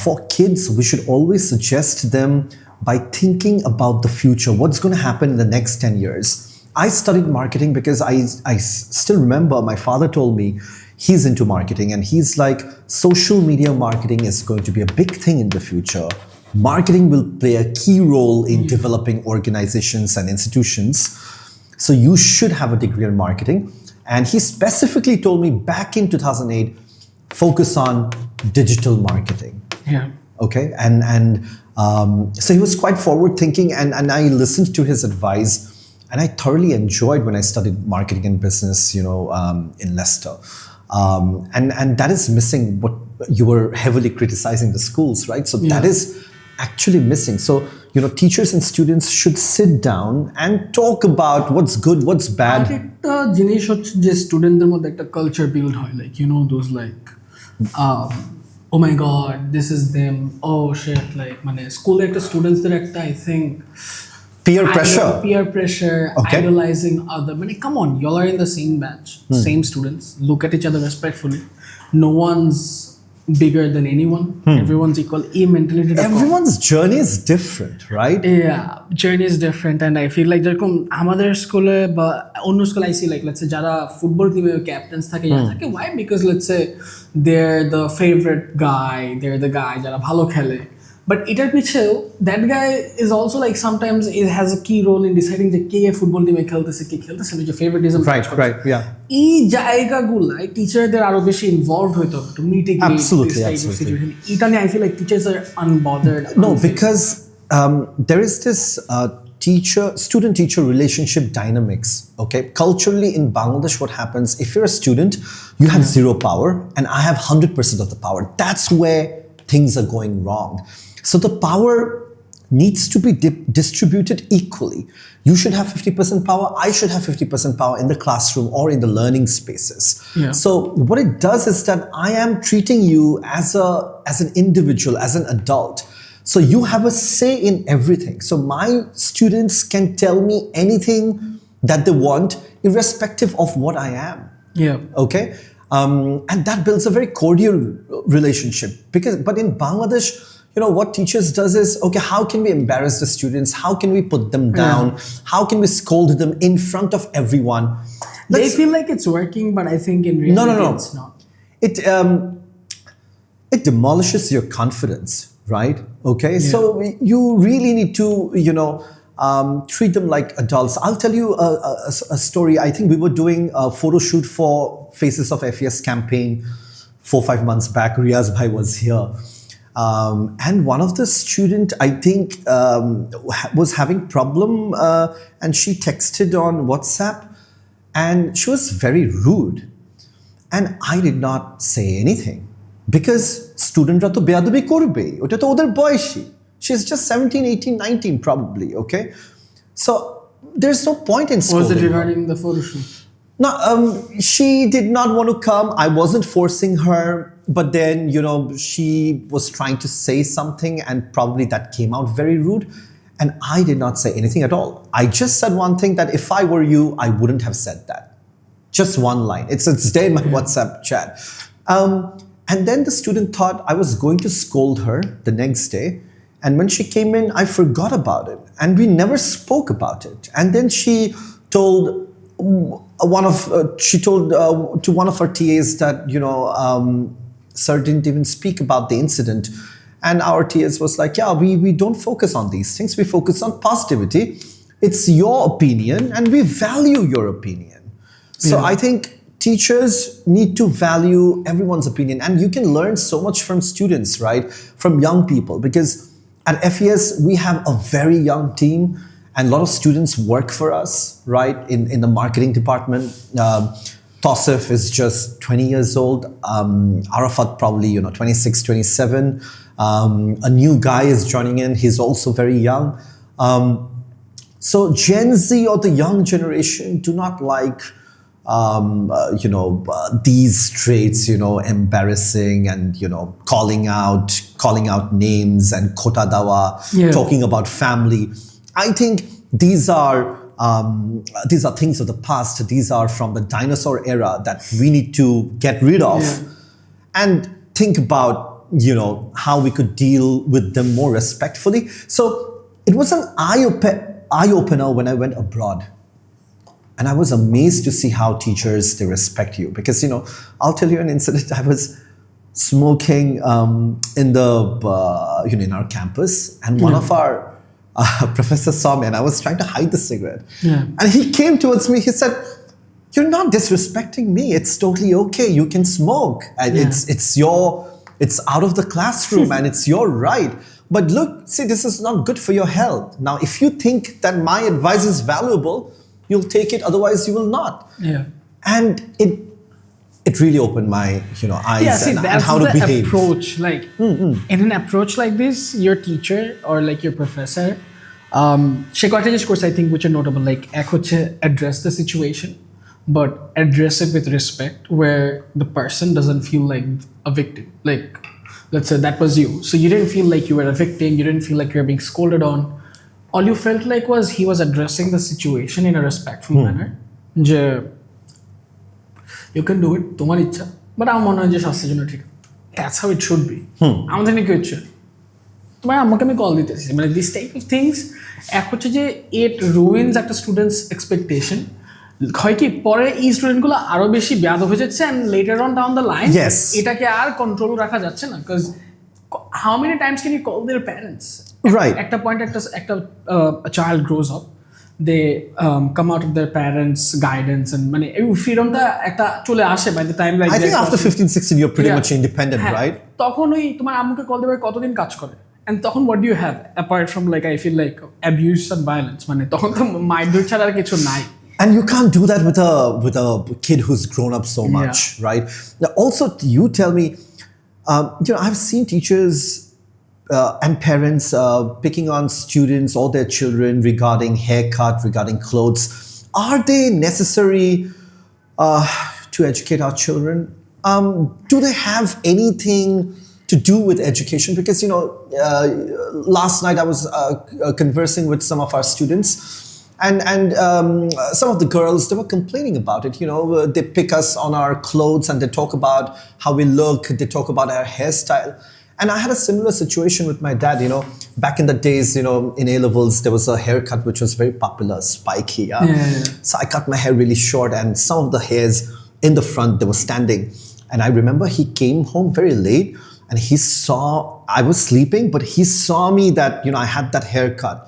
for kids, we should always suggest them by thinking about the future, what's going to happen in the next 10 years. I studied marketing because I still remember my father told me he's into marketing, and he's like, social media marketing is going to be a big thing in the future. Marketing will play a key role in developing organizations and institutions. So you should have a degree in marketing. And he specifically told me back in 2008, focus on digital marketing. Yeah. Okay. So he was quite forward thinking, and I listened to his advice, and I thoroughly enjoyed when I studied marketing and business, in Leicester. And that is missing what you were heavily criticizing the schools, right? So that is actually missing. So, teachers and students should sit down and talk about what's good, what's bad. একটা জিনিস হচ্ছে যে স্টুডেন্টদের মধ্যে একটা culture build হয়, like those like oh my god, this is them, oh shit, like মানে স্কুলে একটা স্টুডেন্টসদের একটা I think peer pressure, okay. Idolizing other, মানে come on, y'all are in the same batch, same students, look at each other respectfully, no one's bigger than anyone, everyone's equal. Mentality, everyone's journey is different, right? Yeah, journey is different, and I feel like যেরকম আমাদের স্কুলে বা অন্য স্কুলে I see like let's say যারা football টিমে captain's থাকে why, because let's say they're the favorite guy, they're the guy যারা ভালো খেলে, but এটার পিছেও that guy is also like sometimes it has a key role in deciding যে কে football টিমে খেলতেছে কি খেলতেছে না, যে ফেভারিটিজম, right, yeah. এই জায়গাগুলোয় টিচারদের আরো বেশি ইনভলভড হইতে হবে to mitigate absolutely, this type of situation. এটা নিয়ে I feel like teachers are unbothered. No, because there is this student-teacher relationship dynamics, okay? Culturally in Bangladesh, what happens, if you're a student, you have zero power, and I have 100% of the power. That's where things are going wrong. So the power needs to be distributed equally. You should have 50% power, I should have 50% power in the classroom or in the learning spaces. Yeah. So what it does is that I am treating you as an individual, as an adult. So you have a say in everything. So my students can tell me anything that they want, irrespective of what I am. Yeah. Okay? And that builds a very cordial relationship. But in Bangladesh, what teachers does is, okay, how can we embarrass the students? How can we put them down? How can we scold them in front of everyone? They feel like it's working, but I think in reality no. it's not. It demolishes your confidence, right? Okay, yeah. So you really need to, treat them like adults. I'll tell you a story. I think we were doing a photo shoot for Faces of FES campaign 4-5 months back. Riaz Bhai was here. And one of the student, I think, was having problem, and she texted on WhatsApp, and she was very rude. And I did not say anything, because studentরা তো বেয়াদবি করবে, ওটা তো ওদের বয়সী. She's just 17, 18, 19 probably, okay? So there's no point in scolding. Was it regarding the photo shoot? No, she did not want to come. I wasn't forcing her, but then, she was trying to say something, and probably that came out very rude. And I did not say anything at all. I just said one thing, that if I were you, I wouldn't have said that. Just one line. It's there in my WhatsApp chat. And then the student thought I was going to scold her the next day. And when she came in, I forgot about it. And we never spoke about it. And then she told to one of her TAs that, sir didn't even speak about the incident. And our TAs was like, yeah, we don't focus on these things. We focus on positivity. It's your opinion, and we value your opinion. So I think teachers need to value everyone's opinion. And you can learn so much from students, right? From young people. Because at FES, we have a very young team, and a lot of students work for us, right? In the marketing department. Tausif is just 20 years old. Arafat probably 26, 27. A new guy is joining in. He's also very young. So Gen Z or the young generation do not like these traits, embarrassing and calling out names and kota dawa, talking about family. I think these are things of the past. These are from the dinosaur era that we need to get rid of, and think about how we could deal with them more respectfully. So it was an eye opener when I went abroad. And I was amazed to see how teachers, they respect you. Because, I'll tell you an incident. I was smoking in in our campus, and one of our professors saw me, and I was trying to hide the cigarette. And he came towards me, he said, "You're not disrespecting me. It's totally okay. You can smoke. And it's out of the classroom and it's your right. But look, see, this is not good for your health. Now, if you think that my advice is valuable, you'll take it, otherwise you will not." And it really opened my eyes and how to behave. Approach. Like in an approach like this, your teacher or like your professor, she got a course I think which are notable, like address the situation, but address it with respect, where the person doesn't feel like a victim. Like, let's say that was you, so you didn't feel like you were a victim, you didn't feel like you were being scolded on. All you felt like was he was addressing the situation in a respectful manner. You can do it, তোমার ইচ্ছা, but আমার মনে হয় যে শাস্তির জন্য ঠিক। That's how it should be. আমাদের কি হচ্ছে, তোমার আমাকে আমি কল দিতেছি, মানে this type of things এক হচ্ছে যে it ruins একটা স্টুডেন্টস এক্সপেকটেশন। হয় কি পরে এই স্টুডেন্টগুলো আরো বেশি বেয়াদব হয়ে যাচ্ছে, and later on down the line এটাকে আর কন্ট্রোল রাখা যাচ্ছে না, because how many times can you call their parents? Right. একটা পয়েন্ট একটা a child grows up, they come out of their parents guidance, and মানে এই ফ্রিডমটা একটা চলে আসে by the time like I think after 15, 16 you're pretty much independent, right? তখন ওই তোমার আম্মুকে কল দেবে কতদিন কাজ করে, and তখন what do you have apart from like I feel like abuse and violence, মানে তখন তো মাইর ছাড়া আর কিছু নাই। And you can't do that with a kid who's grown up so much, right? Now, also, you tell me, I've seen teachers and parents picking on students or their children regarding haircut, regarding clothes. Are they necessary to educate our children? Do they have anything to do with education? Because, last night I was conversing with some of our students, and some of the girls, they were complaining about it. They pick us on our clothes and they talk about how we look, they talk about our hairstyle. And I had a similar situation with my dad. Back in the days, in A-levels, there was a haircut which was very popular, spiky. So I cut my hair really short, and some of the hairs in the front, they were standing. And I remember he came home very late, and he saw I was sleeping, but he saw me that I had that haircut.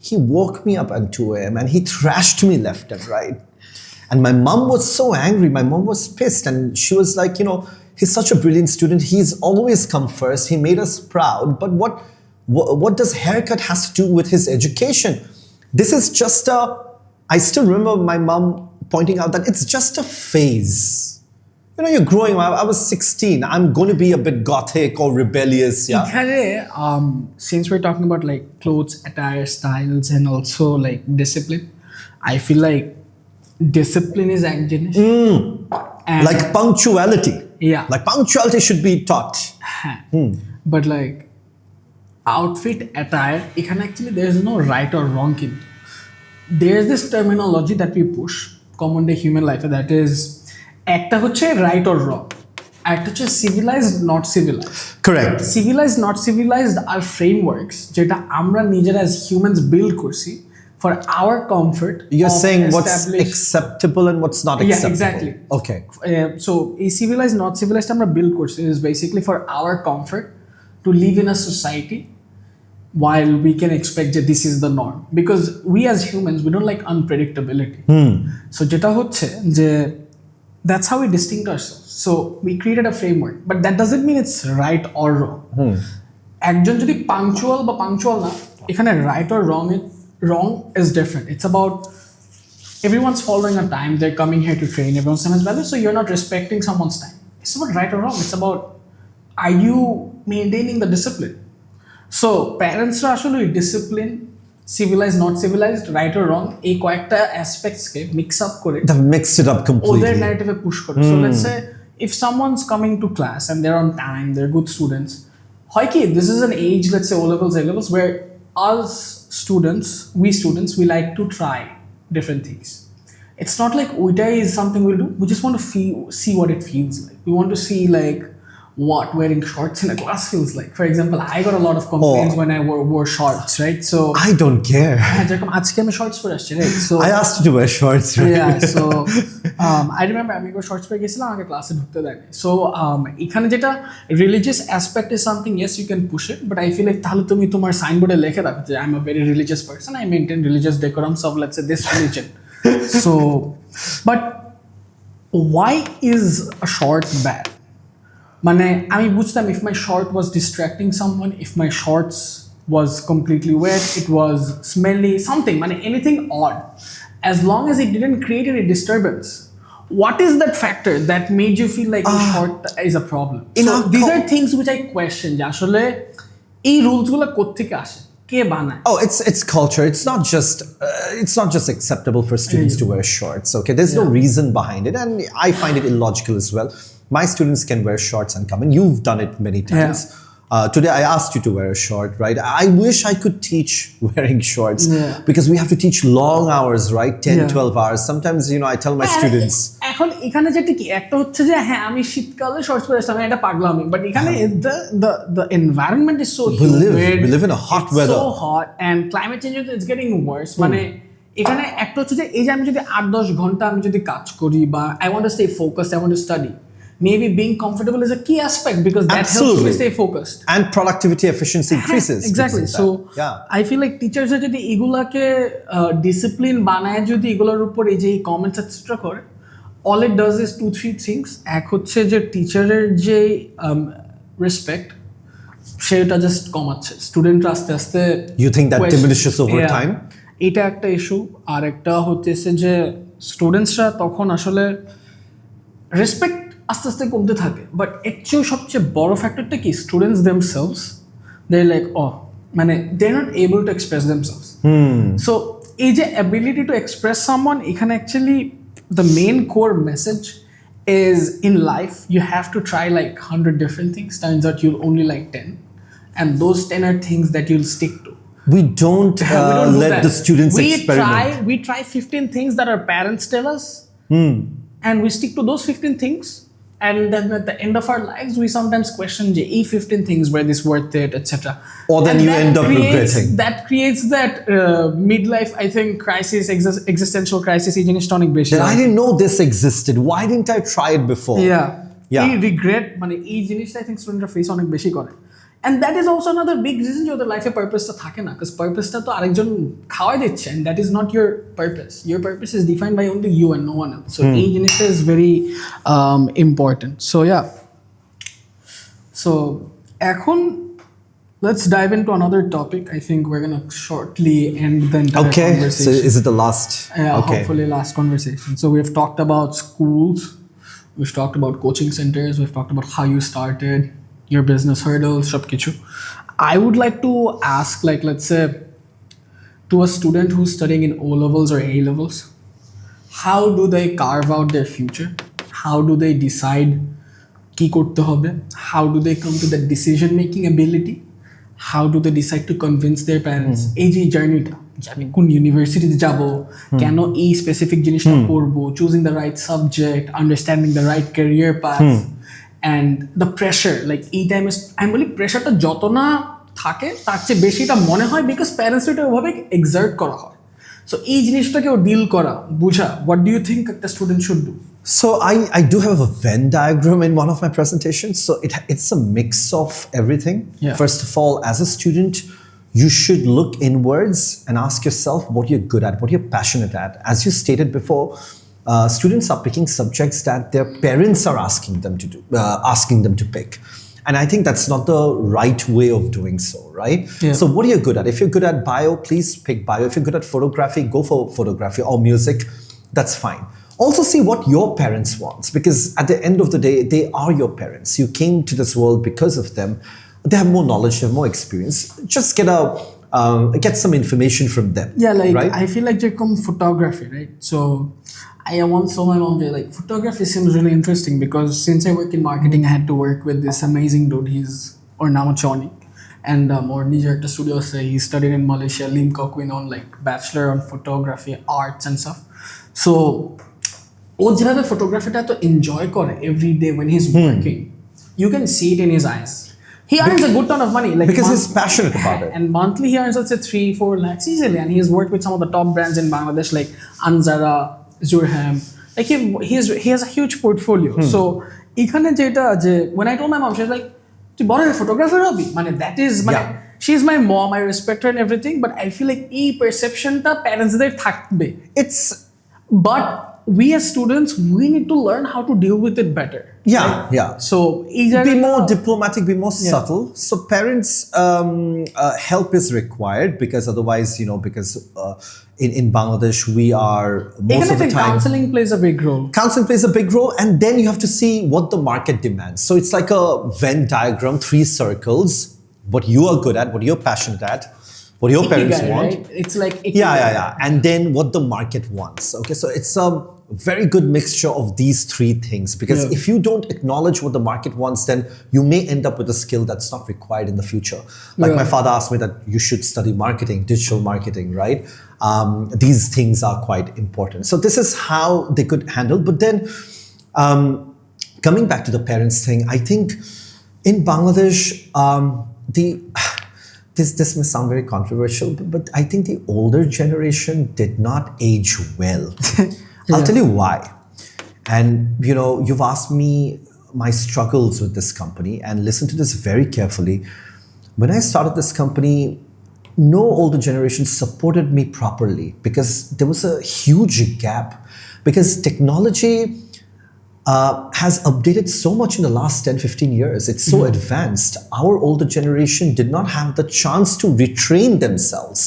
He woke me up at 2 a.m. and he thrashed me left and right. And my mom was so angry. My mom was pissed, and she was like, he's such a brilliant student. He's always come first. He made us proud. But what does haircut has to do with his education? This is just I still remember my mom pointing out that it's just a phase. You're growing up. I was 16. I'm going to be a bit gothic or rebellious. Since we're talking about like clothes, attire, styles, and also like discipline, I feel like discipline is anxious. Like punctuality. Yeah. Like punctuality should be taught. But like outfit, attire, actually there's no right or wrong. There's this terminology that we push common day human life, that is একটা হচ্ছে right or wrong, একটা হচ্ছে civilized not civilized. Correct. Civilized not civilized are frameworks যেটা আমরা নিজেরা as humans build করছি for our comfort. You're saying what's acceptable and what's not acceptable. Yeah, exactly. Okay. So a civilized not civilized আমরা build করছি is basically for our comfort to live in a society while we can expect that this is the norm, because we as humans, we don't like unpredictability. So যেটা হচ্ছে যে that's how we distinct ourselves. So we created a framework, but that doesn't mean it's right or wrong. একজন যদি punctual বা punctual না, এখানে right or wrong is different. It's about everyone's following a time, they're coming here to train, everyone's time is value, so you're not respecting someone's time. It's about right or wrong, it's about, are you maintaining the discipline? So parents are actually discipline, civilized, not civilized, right or wrong, এই কয়েকটা aspects কে mix up করে They've mixed it up completely. ওদের narrative push করে. So let's say if someone's coming to class and they're on time, they're good students, হয় কি, this is an age, let's say O levels, A levels, where us students, we like to try different things. It's not like oita is something we'll do, we just want to see what it feels like. We want to see like what wearing shorts in a class feels like. For example, I got a lot of complaints when I wore shorts, right? So I don't care. যেরকম আজকে আমি shorts পরে আসছি, right? So I asked you to wear shorts, right? yeah, so I remember আমি একবার shorts পরে গেছিলাম, আমাকে ক্লাসে ঢুকতে দেয়নি. So এখানে যেটা religious aspect is something, yes you can push it, but I feel like তাহলে তুমি তোমার সাইনবোর্ডে লিখে রাখো যে I'm a very religious person, I maintain religious decorums of, let's say, this religion. So but why is a short bad? মানে আমি বুঝতাম if my short was distracting someone, if my shorts was completely wet, it was smelly, something, মানে anything odd, as long as it didn't create any disturbance. What is that factor that made you feel like the short is a problem? So these are things which I question, যে আসলে এই rules গুলো কোত্থেকে আসে, কে বানায়? Oh, it's culture. It's not just acceptable for students to wear shorts. Okay, there's no reason behind it, and I find it illogical as well. My students can wear shorts and come in. You've done it many times. Today I asked you to wear a short, right? I wish I could teach wearing shorts because we have to teach long hours, right? 10-12 hours. Sometimes, I tell my students. এখন এখানে যেটা কি একটা হচ্ছে যে হ্যাঁ আমি শীতকালে শর্টস পরে আসলাম, এটা পাগলামি, বাট এখানে the environment is so humid. We live in a hot weather. So hot and climate change is getting worse. মানে এখানে একটা হচ্ছে যে এই যে আমি যদি 8-10 ঘন্টা আমি যদি কাজ করি বা I want to stay focused, I want to study, maybe being comfortable is a key aspect because that helps me stay focused. And productivity efficiency increases. Exactly. So I feel like teachers যদি এগুলাকে discipline বানায়, যদি এগুলোর উপর এই যে comments etc করে, all it does is 2-3 things. এক হচ্ছে যে টিচারের যে respect সেটা জাস্ট কমাচ্ছে, স্টুডেন্টরা আস্তে আস্তে You think that diminishes over time? এটা একটা ইস্যু। আর একটা হচ্ছে যে স্টুডেন্টসরা তখন আসলে রেসপেক্ট আস্তে আস্তে কমতে থাকে, বাট এর চেয়েও সবচেয়ে বড় ফ্যাক্টরটা কি, স্টুডেন্টস দেমসেলভস দে লাইক মানে they are not able to express themselves. So এই যে অ্যাবিলিটি টু এক্সপ্রেস সামওয়ান, এখানে actually the main core message is in life you have to try like 100 different things, turns out you'll only like 10, and those 10 are things that you'll stick to. We don't let the students experiment. We try 15 things that our parents tell us, and we stick to those 15 things, and then at the end of our lives we sometimes question the 15 things, were this worth it, etc. Or then you end up regretting. That creates that midlife, I think, crisis, existential crisis. I didn't know this existed. Why didn't I try it before? Yeah. Regret, মানে এই জিনিসটা I think স্টুডেন্টরা face অনেক বেশি করে, and that is also another big reason যে ওদের লাইফে পারপাসটা থাকে না, because পারপাসটা তো আরেকজন খাওয়াই দিচ্ছে, and that is not your purpose. Your purpose is defined by only you and no one else. So এই জিনিসটা is very important. So yeah, so এখন let's dive into another topic. I think we're gonna shortly end the entire conversation. So is it the last? Hopefully last conversation. So we've talked about schools, we've talked about coaching centers, we've talked about how you started, your business hurdles, সব কিছু. I would like to ask, like, let's say to a student who's studying in O levels or A levels, how do they carve out their future? How do they decide কি করতে হবে? How do they come to that decision making ability? How do they decide to convince their parents? এই যে জার্নিটা, যে আমি কোন ইউনিভার্সিটিতে যাব, কেন এই স্পেসিফিক জিনিসটা পড়বো, choosing the right subject, understanding the right career path, and the pressure, like এই টাইমে আমি বলি প্রেশারটা যত না থাকে তার চেয়ে বেশি এটা মনে হয় বিকজ প্যারেন্টস এটা ওভাবে এক্সার্ট করা হয়। সো এই জিনিসটাকেও ডিল করা, বুঝা, what do you think একটা student should do? So I do have a Venn diagram in one of my presentations. So it's a mix of everything. First of all, as a student, you should look inwards and ask yourself what you're good at, what you're passionate at. As you stated before, students are picking subjects that their parents are asking them to pick. And I think that's not the right way of doing so, right? So what are you good at? If you're good at bio, please pick bio. If you're good at photography, go for photography or music. That's fine. Also see what your parents want, because at the end of the day, they are your parents. You came to this world because of them. They have more knowledge, they have more experience. Just get some information from them. Yeah, like right? I feel like they come photography, right? So I once saw my mom be like, photography seems really interesting because since I work in marketing, I had to work with this amazing dude. He's Ornama Choni. And or Niger Studio say he studied in Malaysia, Lim Kok Win on like bachelor on photography, arts and stuff. So ও যেভাবে ফটোগ্রাফিটা তো enjoy করে every day when he's working, you can see it in his eyes. He earns a good ton of money, like because he's passionate about it. And monthly he earns, let's say, 3-4 lakhs easily, and he has worked with some of the top brands in Bangladesh like Anzara, Zurham. Like he has a huge portfolio. So এখানে যেটা যে when I told my mom, she was like, তুই বড় photographer হবি, মানে that is মানে she's my mom, I respect her and everything, but I feel like এই perceptionটা প্যারেন্টসদের থাকবে. But we as students, we need to learn how to deal with it better. Yeah. So be more diplomatic, be more subtle. So parents' help is required, because otherwise, because in Bangladesh we are most of the time counseling plays a big role. Counseling plays a big role, and then you have to see what the market demands. So it's like a Venn diagram, 3 circles: what you are good at, what you're passionate at, what your parents want. Right? It's like yeah. And then what the market wants. Okay, so it's a very good mixture of these 3 things, because if you don't acknowledge what the market wants, then you may end up with a skill that's not required in the future. Like my father asked me that you should study marketing, digital marketing, right? These things are quite important. So this is how they could handle. But then coming back to the parents thing, I think in Bangladesh, this may sound very controversial, but I think the older generation did not age well. I'll tell you why. And, you've asked me my struggles with this company, and listen to this very carefully. When I started this company, no older generation supported me properly, because there was a huge gap, because technology has updated so much in the last 10-15 years. It's so advanced. Our older generation did not have the chance to retrain themselves.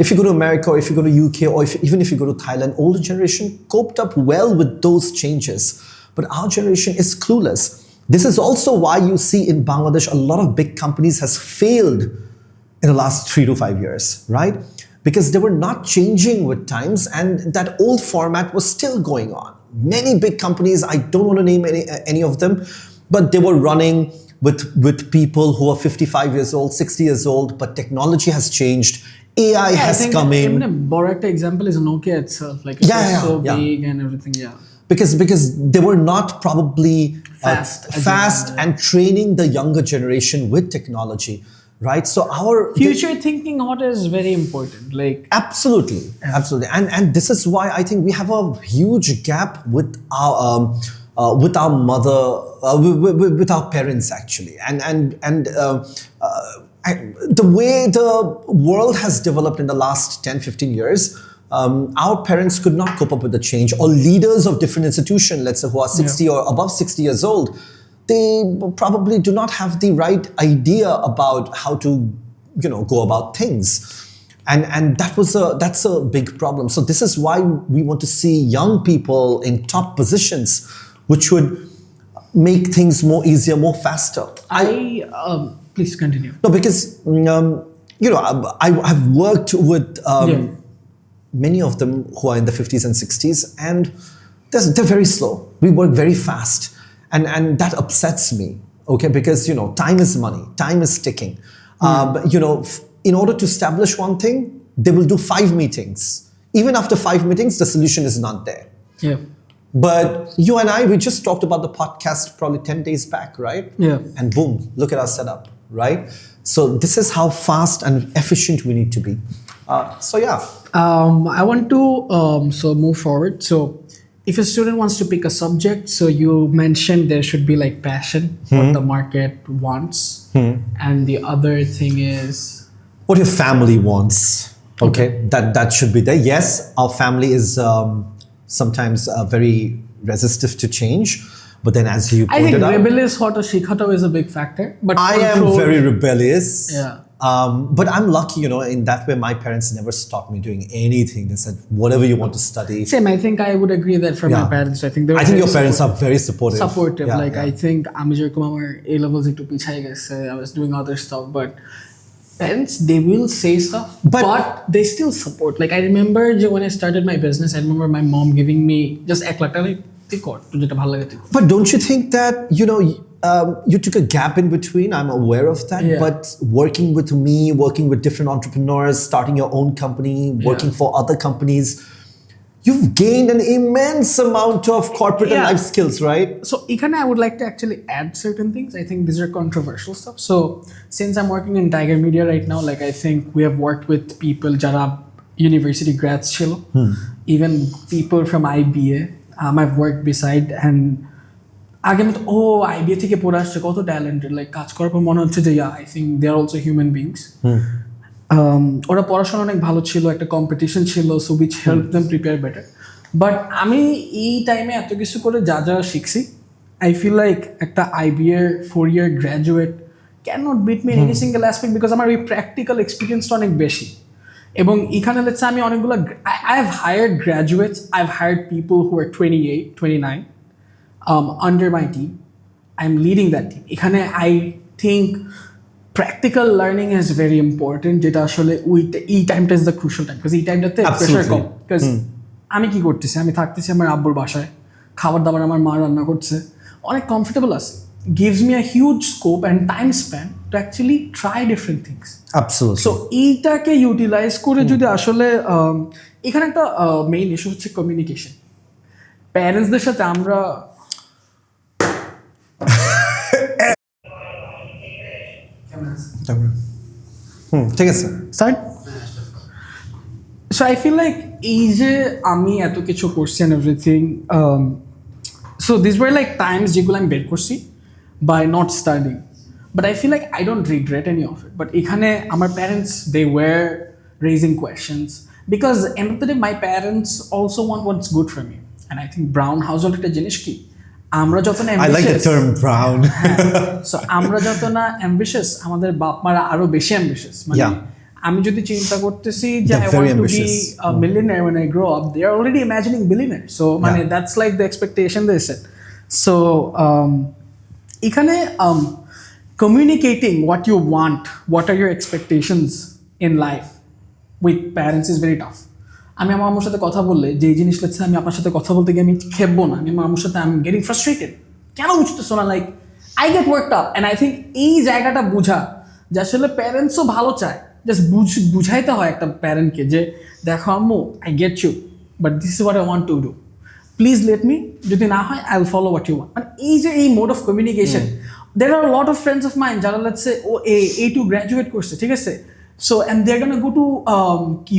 If you go to America, or if you go to UK, or even if you go to Thailand, older generation coped up well with those changes. But our generation is clueless. This is also why you see in Bangladesh a lot of big companies has failed in the last 3 to 5 years, right? Because they were not changing with times, and that old format was still going on. Many big companies, I don't want to name any of them, but they were running with people who are 55 years old, 60 years old, but technology has changed. AI has come in. A Borat example is Nokia itself. Like it was so big and everything. Because they were not probably fast and training the younger generation with technology, right? So our future thinking, what is very important. Like absolutely, and this is why I think we have a huge gap with our mother, with our parents actually, and the way the world has developed in the last 10-15 years, our parents could not cope up with the change, or leaders of different institutions, let's say, who are 60 or above 60 years old, they probably do not have the right idea about how to, go about things. And that's a big problem. So this is why we want to see young people in top positions, which would make things more easier, more faster. Please continue. No, because I've worked with many of them who are in the 50s and 60s, and they're very slow. We work very fast, and that upsets me. Okay, because time is money, time is ticking. But, in order to establish one thing, they will do 5 meetings. Even after 5 meetings, the solution is not there. Yeah. But you and I, we just talked about the podcast probably 10 days back, right? Yeah. And boom, look at our setup, right? So this is how fast and efficient we need to be. I want to move forward. So if a student wants to pick a subject, so you mentioned there should be like passion, what the market wants. And the other thing is what your family wants. Okay. That should be there. Yes, our family is sometimes very resistive to change. But then, as you pointed out, rebellious hota shikhata is a big factor. But I am very rebellious. Yeah. But I'm lucky, in that way, my parents never stopped me doing anything. They said, whatever you want to study. Same, I think I would agree that from my parents. I think your parents are very supportive. I think আমি যেরকম আমার A levels একটু পিছায় গেছে, I was doing other stuff, but parents, they will say stuff, but they still support. Like I remember when I started my business, I remember my mom giving me just ek lakh taka যেটা ভালো লাগে। But don't you think that you took a gap in between? I'm aware of that. Yeah. But working with different entrepreneurs, starting your own company, working for other companies, you've gained an immense amount of corporate and life skills, right? So ekhane I would like to actually add certain things. I think these are controversial stuff. So since I'm working in Tiger Media right now, like I think we have worked with people jara university grads chilo, even people from IBA. I've worked beside, and আগে আমি তো IBA থেকে পড়ে আসছে, কত talented, like কাজ করার পর মনে হচ্ছে যে I think they are also human beings. ওরা পড়াশোনা অনেক ভালো ছিল, একটা কম্পিটিশন ছিল, so which help them prepare better. But আমি এই টাইমে এত কিছু করে যা শিখছি, আই ফিল লাইক একটা IBA 4-year graduate can not beat me in any single aspect, because আমার ওই প্র্যাকটিক্যাল এক্সপিরিয়েন্সটা অনেক বেশি। এবং এখানে লেটস আমি অনেকগুলো I have hired graduates, I've hired people who are 28, 29 under my team. I'm leading that team. এখানে I think practical learning is very important, যেটা আসলে এই টাইমটা is the crucial time, because এই টাইমটাতে প্রেশার কম। because আমি কি করতেছি, আমি থাকতেছি আমার আব্বুর বাসায়, খাবার দাবার আমার মা রান্না করছে, অনেক কমফোর্টেবল আছে, gives me a huge scope and time span to actually try different things. Absolutely. So এইটাকে ইউটিলাইজ করে যদি আসলে এখানে একটা মেইন ইস্যু হচ্ছে কমিউনিকেশন। প্যারেন্টসদের সাথে আমরা ঠিক আছে start. So I feel like এই যে আমি এত কিছু করছি and everything, so this were like times যেগুলো আমি বের করছি by not studying, but I feel like I don't regret any of it. But এখানে আমার parents they were raising questions, because end of the day my parents also want what's good for me, and I think brown house hold একটা জিনিস কি, আমরা যত না so আমরা যত না অ্যাম্বিশাস, আমাদের বাপ মারা আরো বেশি অ্যাম্বিশাস। মানে আমি যদি চিন্তা করতেছি যে I want to be a millionaire when I grow up, they are already imagining billionaire. So মানে that's like the expectation they set. So এখানে communicating what you want, what are your expectations in life with parents is very tough. আমি আমার আম্মুর সাথে কথা বললে যে এই জিনিস লাগছে, আমি আপনার সাথে কথা বলতে গিয়ে আমি খেপবো না, আমি আমার আম্মুর সাথে I'm getting frustrated, কেন বুঝতেছো না, like I get worked up. And I think এই জায়গাটা বুঝা যে আসলে প্যারেন্টসও ভালো চায়, জাস্ট বুঝাইতে হয় একটা প্যারেন্টকে যে দেখো আম্মু, I get you, but this is what I want to do, please let me, যদি না হয় I'll follow what you want. মানে এই যে এই mode of communication, there are a lot of friends of mine যারা let's say A2 গ্র্যাজুয়েট করছে, ঠিক আছে, so and they're gonna go to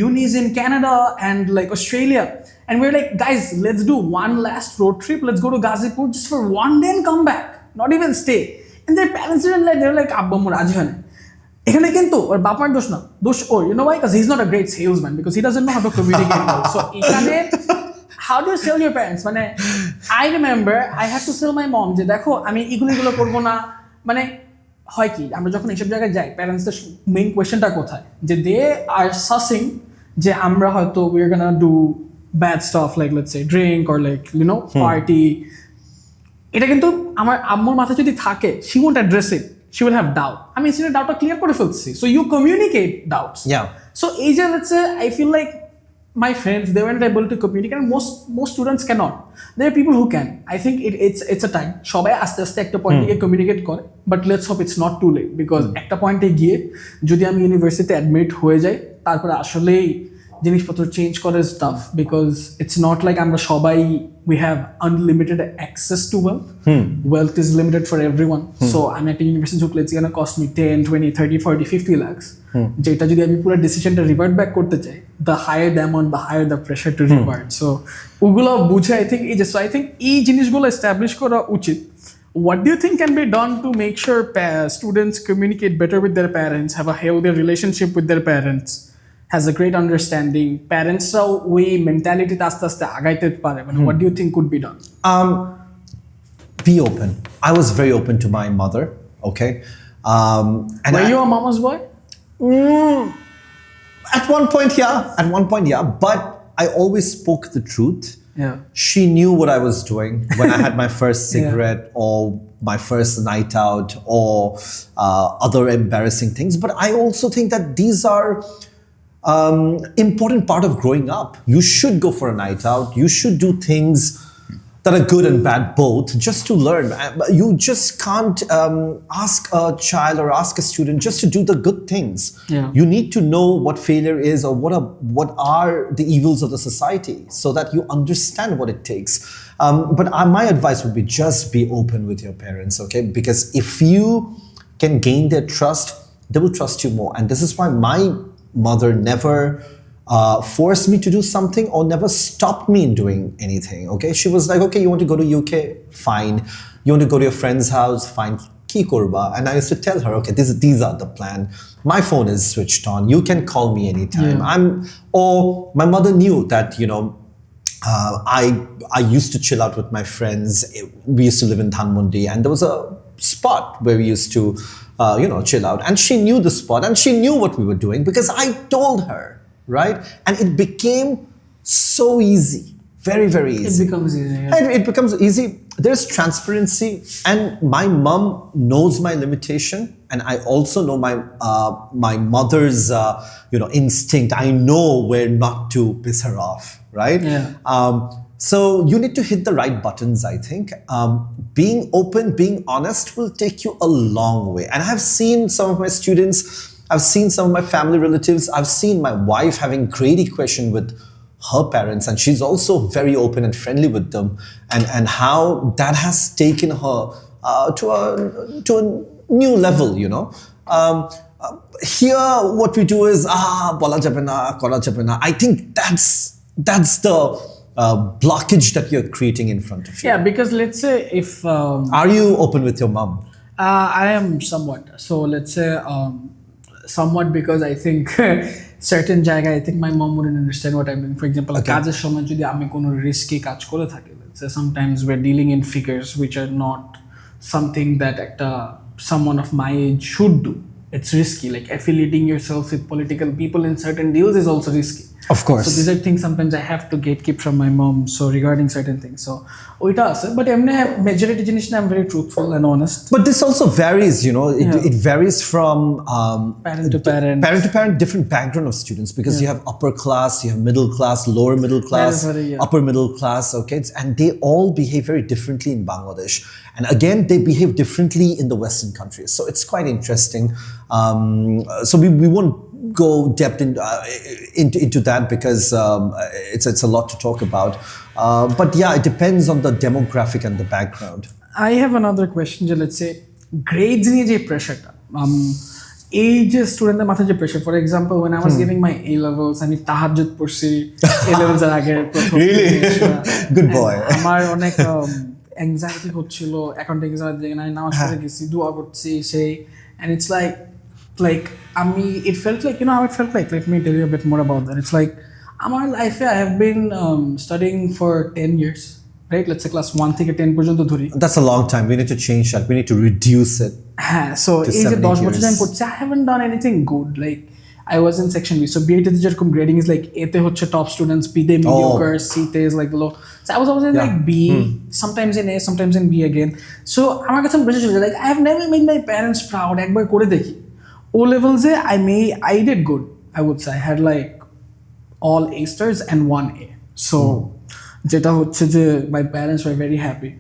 unis in Canada and like Australia, and we're like, guys, let's do one last road trip, let's go to Gazipur just for one day and come back, not even stay. And their parents didn't like, they're like আব্বু আম্মু রাজি হয় না। এখানে কিন্তু ওর বাপার দোষ না, দোষ ওর, you know why? Because he's not a great salesman, because he doesn't know how to communicate well. So এখানে how do you sell your parents? মানে I remember I had to sell my mom যে দেখো আমি এগুলো করবো না। মানে হয় কি, আমরা যখন এইসব জায়গায় যাই, প্যারেন্টসদের মেইন কোয়েশ্চেনটা কোথায়, যে দে আর সাসিং যে আমরা হয়তো we are gonna do bad stuff like let's say drink or like you know party. এটা কিন্তু আমার আম্মুর মাথায় যদি থাকে, she won't address it, she will have doubt. আমি এই ডাউটটা ক্লিয়ার করে ফেলছি, so you communicate doubts. So এই যে let's say I feel like my friends, they weren't able to communicate, and most students cannot. There are people who can. I think it's a time. সবাই আস্তে আস্তে একটা পয়েন্টে গিয়ে communicate করে, but let's hope it's not too late, because একটা পয়েন্টে গিয়ে যদি আমি ইউনিভার্সিটিতে অ্যাডমিট হয়ে যাই, তারপরে আসলেই জিনিসপত্র চেঞ্জ করে staff, because it's not like আমরা সবাই we have unlimited access to wealth. Wealth is limited for everyone. So আমি একটা ইউনিভার্সিটি ঢুকলে it's gonna cost me 10, 20, 30, 40, 50 lakhs. যেটা যদি আমি পুরো ডিসিশনটা রিভার্ট ব্যাক করতে চাই, the higher the amount, the higher the pressure to revert. So ওগুলো বুঝে I think I think এই জিনিসগুলো এস্টাবলিশ করা উচিত। What do you think can be done to make sure students communicate better with their parents, have a healthier relationship with their parents, has a great understanding, প্যারেন্টসরাও ওই মেন্টালিটিতে আস্তে আস্তে আগাইতে পারে? মানে what do you think could be done? Be open. I was very open to my mother, okay? And were you a mama's boy? At one point, yeah. But I always spoke the truth. Yeah. She knew what I was doing when I had my first cigarette or my first night out or other embarrassing things. But I also think that these are important part of growing up. You should go for a night out. You should do things that are good and bad both, just to learn. You just can't ask a child or ask a student just to do the good things. Yeah. You need to know what failure is or what are the evils of the society so that you understand what it takes. But my advice would be just be open with your parents, okay? Because if you can gain their trust, they will trust you more. And this is why my mother never forced me to do something or never stopped me in doing anything, okay? She was like, okay, you want to go to UK? Fine. You want to go to your friend's house? Fine. Ki korba? And I used to tell her, okay, these are the plan. My phone is switched on. You can call me anytime. Or my mother knew that, I used to chill out with my friends. We used to live in Dhanmondi, and there was a spot where we used to, chill out. And she knew the spot, and she knew what we were doing because I told her, right? And it became so easy, very, very easy. It becomes easy. Yeah. And it becomes easy. There's transparency, and my mom knows my limitation, and I also know my mother's instinct. I know where not to piss her off, right? Yeah. So you need to hit the right buttons, I think. Being open, being honest will take you a long way. And I have seen some of my students, I've seen some of my family relatives, I've seen my wife having great equation with her parents, and she's also very open and friendly with them, and how that has taken her to a new level, Here, what we do is, bola jabe na, kora jabe na. I think that's the blockage that you're creating in front of you. Yeah, because let's say if... Are you open with your mom? I am somewhat. So let's say somewhat because I think certain jayga, I think my mom wouldn't understand what I'm doing. For example, কাজের সময় যদি আমি কোনো risky কাজ করে থাকি, let's say sometimes we're dealing in figures which are not something that someone of my age should do. It's risky, like affiliating yourself with political people in certain deals is also risky. Of course. So these are things sometimes I have to gatekeep from my mom. So regarding certain things, so oita ase. But majority jinish I'm very truthful and honest. But this also varies, It varies from parent to parent, different background of students, because you have upper class, you have middle class, lower middle class, upper middle class, okay, and they all behave very differently in Bangladesh. And again, they behave differently in the Western countries. So it's quite interesting. So we won't go depth into that because it's a lot to talk about. But yeah, it depends on the demographic and the background. I have another question. Let's say grades niye je pressure ta. Age student der mathay je pressure. For example, when I was giving my A levels, আমি tahajjud পড়ছি A levels এর আগে প্রথম। Really? Good boy. আমার অনেক anxiety হচ্ছিল accounting exam এর দিকে, আমি নামাজ পড়ে গেছি, দোয়া করছি সেই, and it's like it felt like, how it felt like. Let me tell you a bit more about that. It's like, আমার লাইফে I have been studying for 10 years, right? Let's say class 1 থেকে 10 পর্যন্ত ধরি. That's a long time. We need to change that. We need to reduce it. So এই যে 10 বছর আমি পড়ছি, I haven't done anything good. Like I was in section B. So B তে যেরকম grading is like A তে হচ্ছে top students, B তে mediocre, C তে is like low. So I was always in like B, sometimes in A, sometimes in B again. So আমার কাছে pressure ছিল, like I have never made my parents proud. একবার করে দেখি. O levels I did good. I would say I had like all A stars and 1 A. So যেটা হচ্ছে যে my parents were very happy.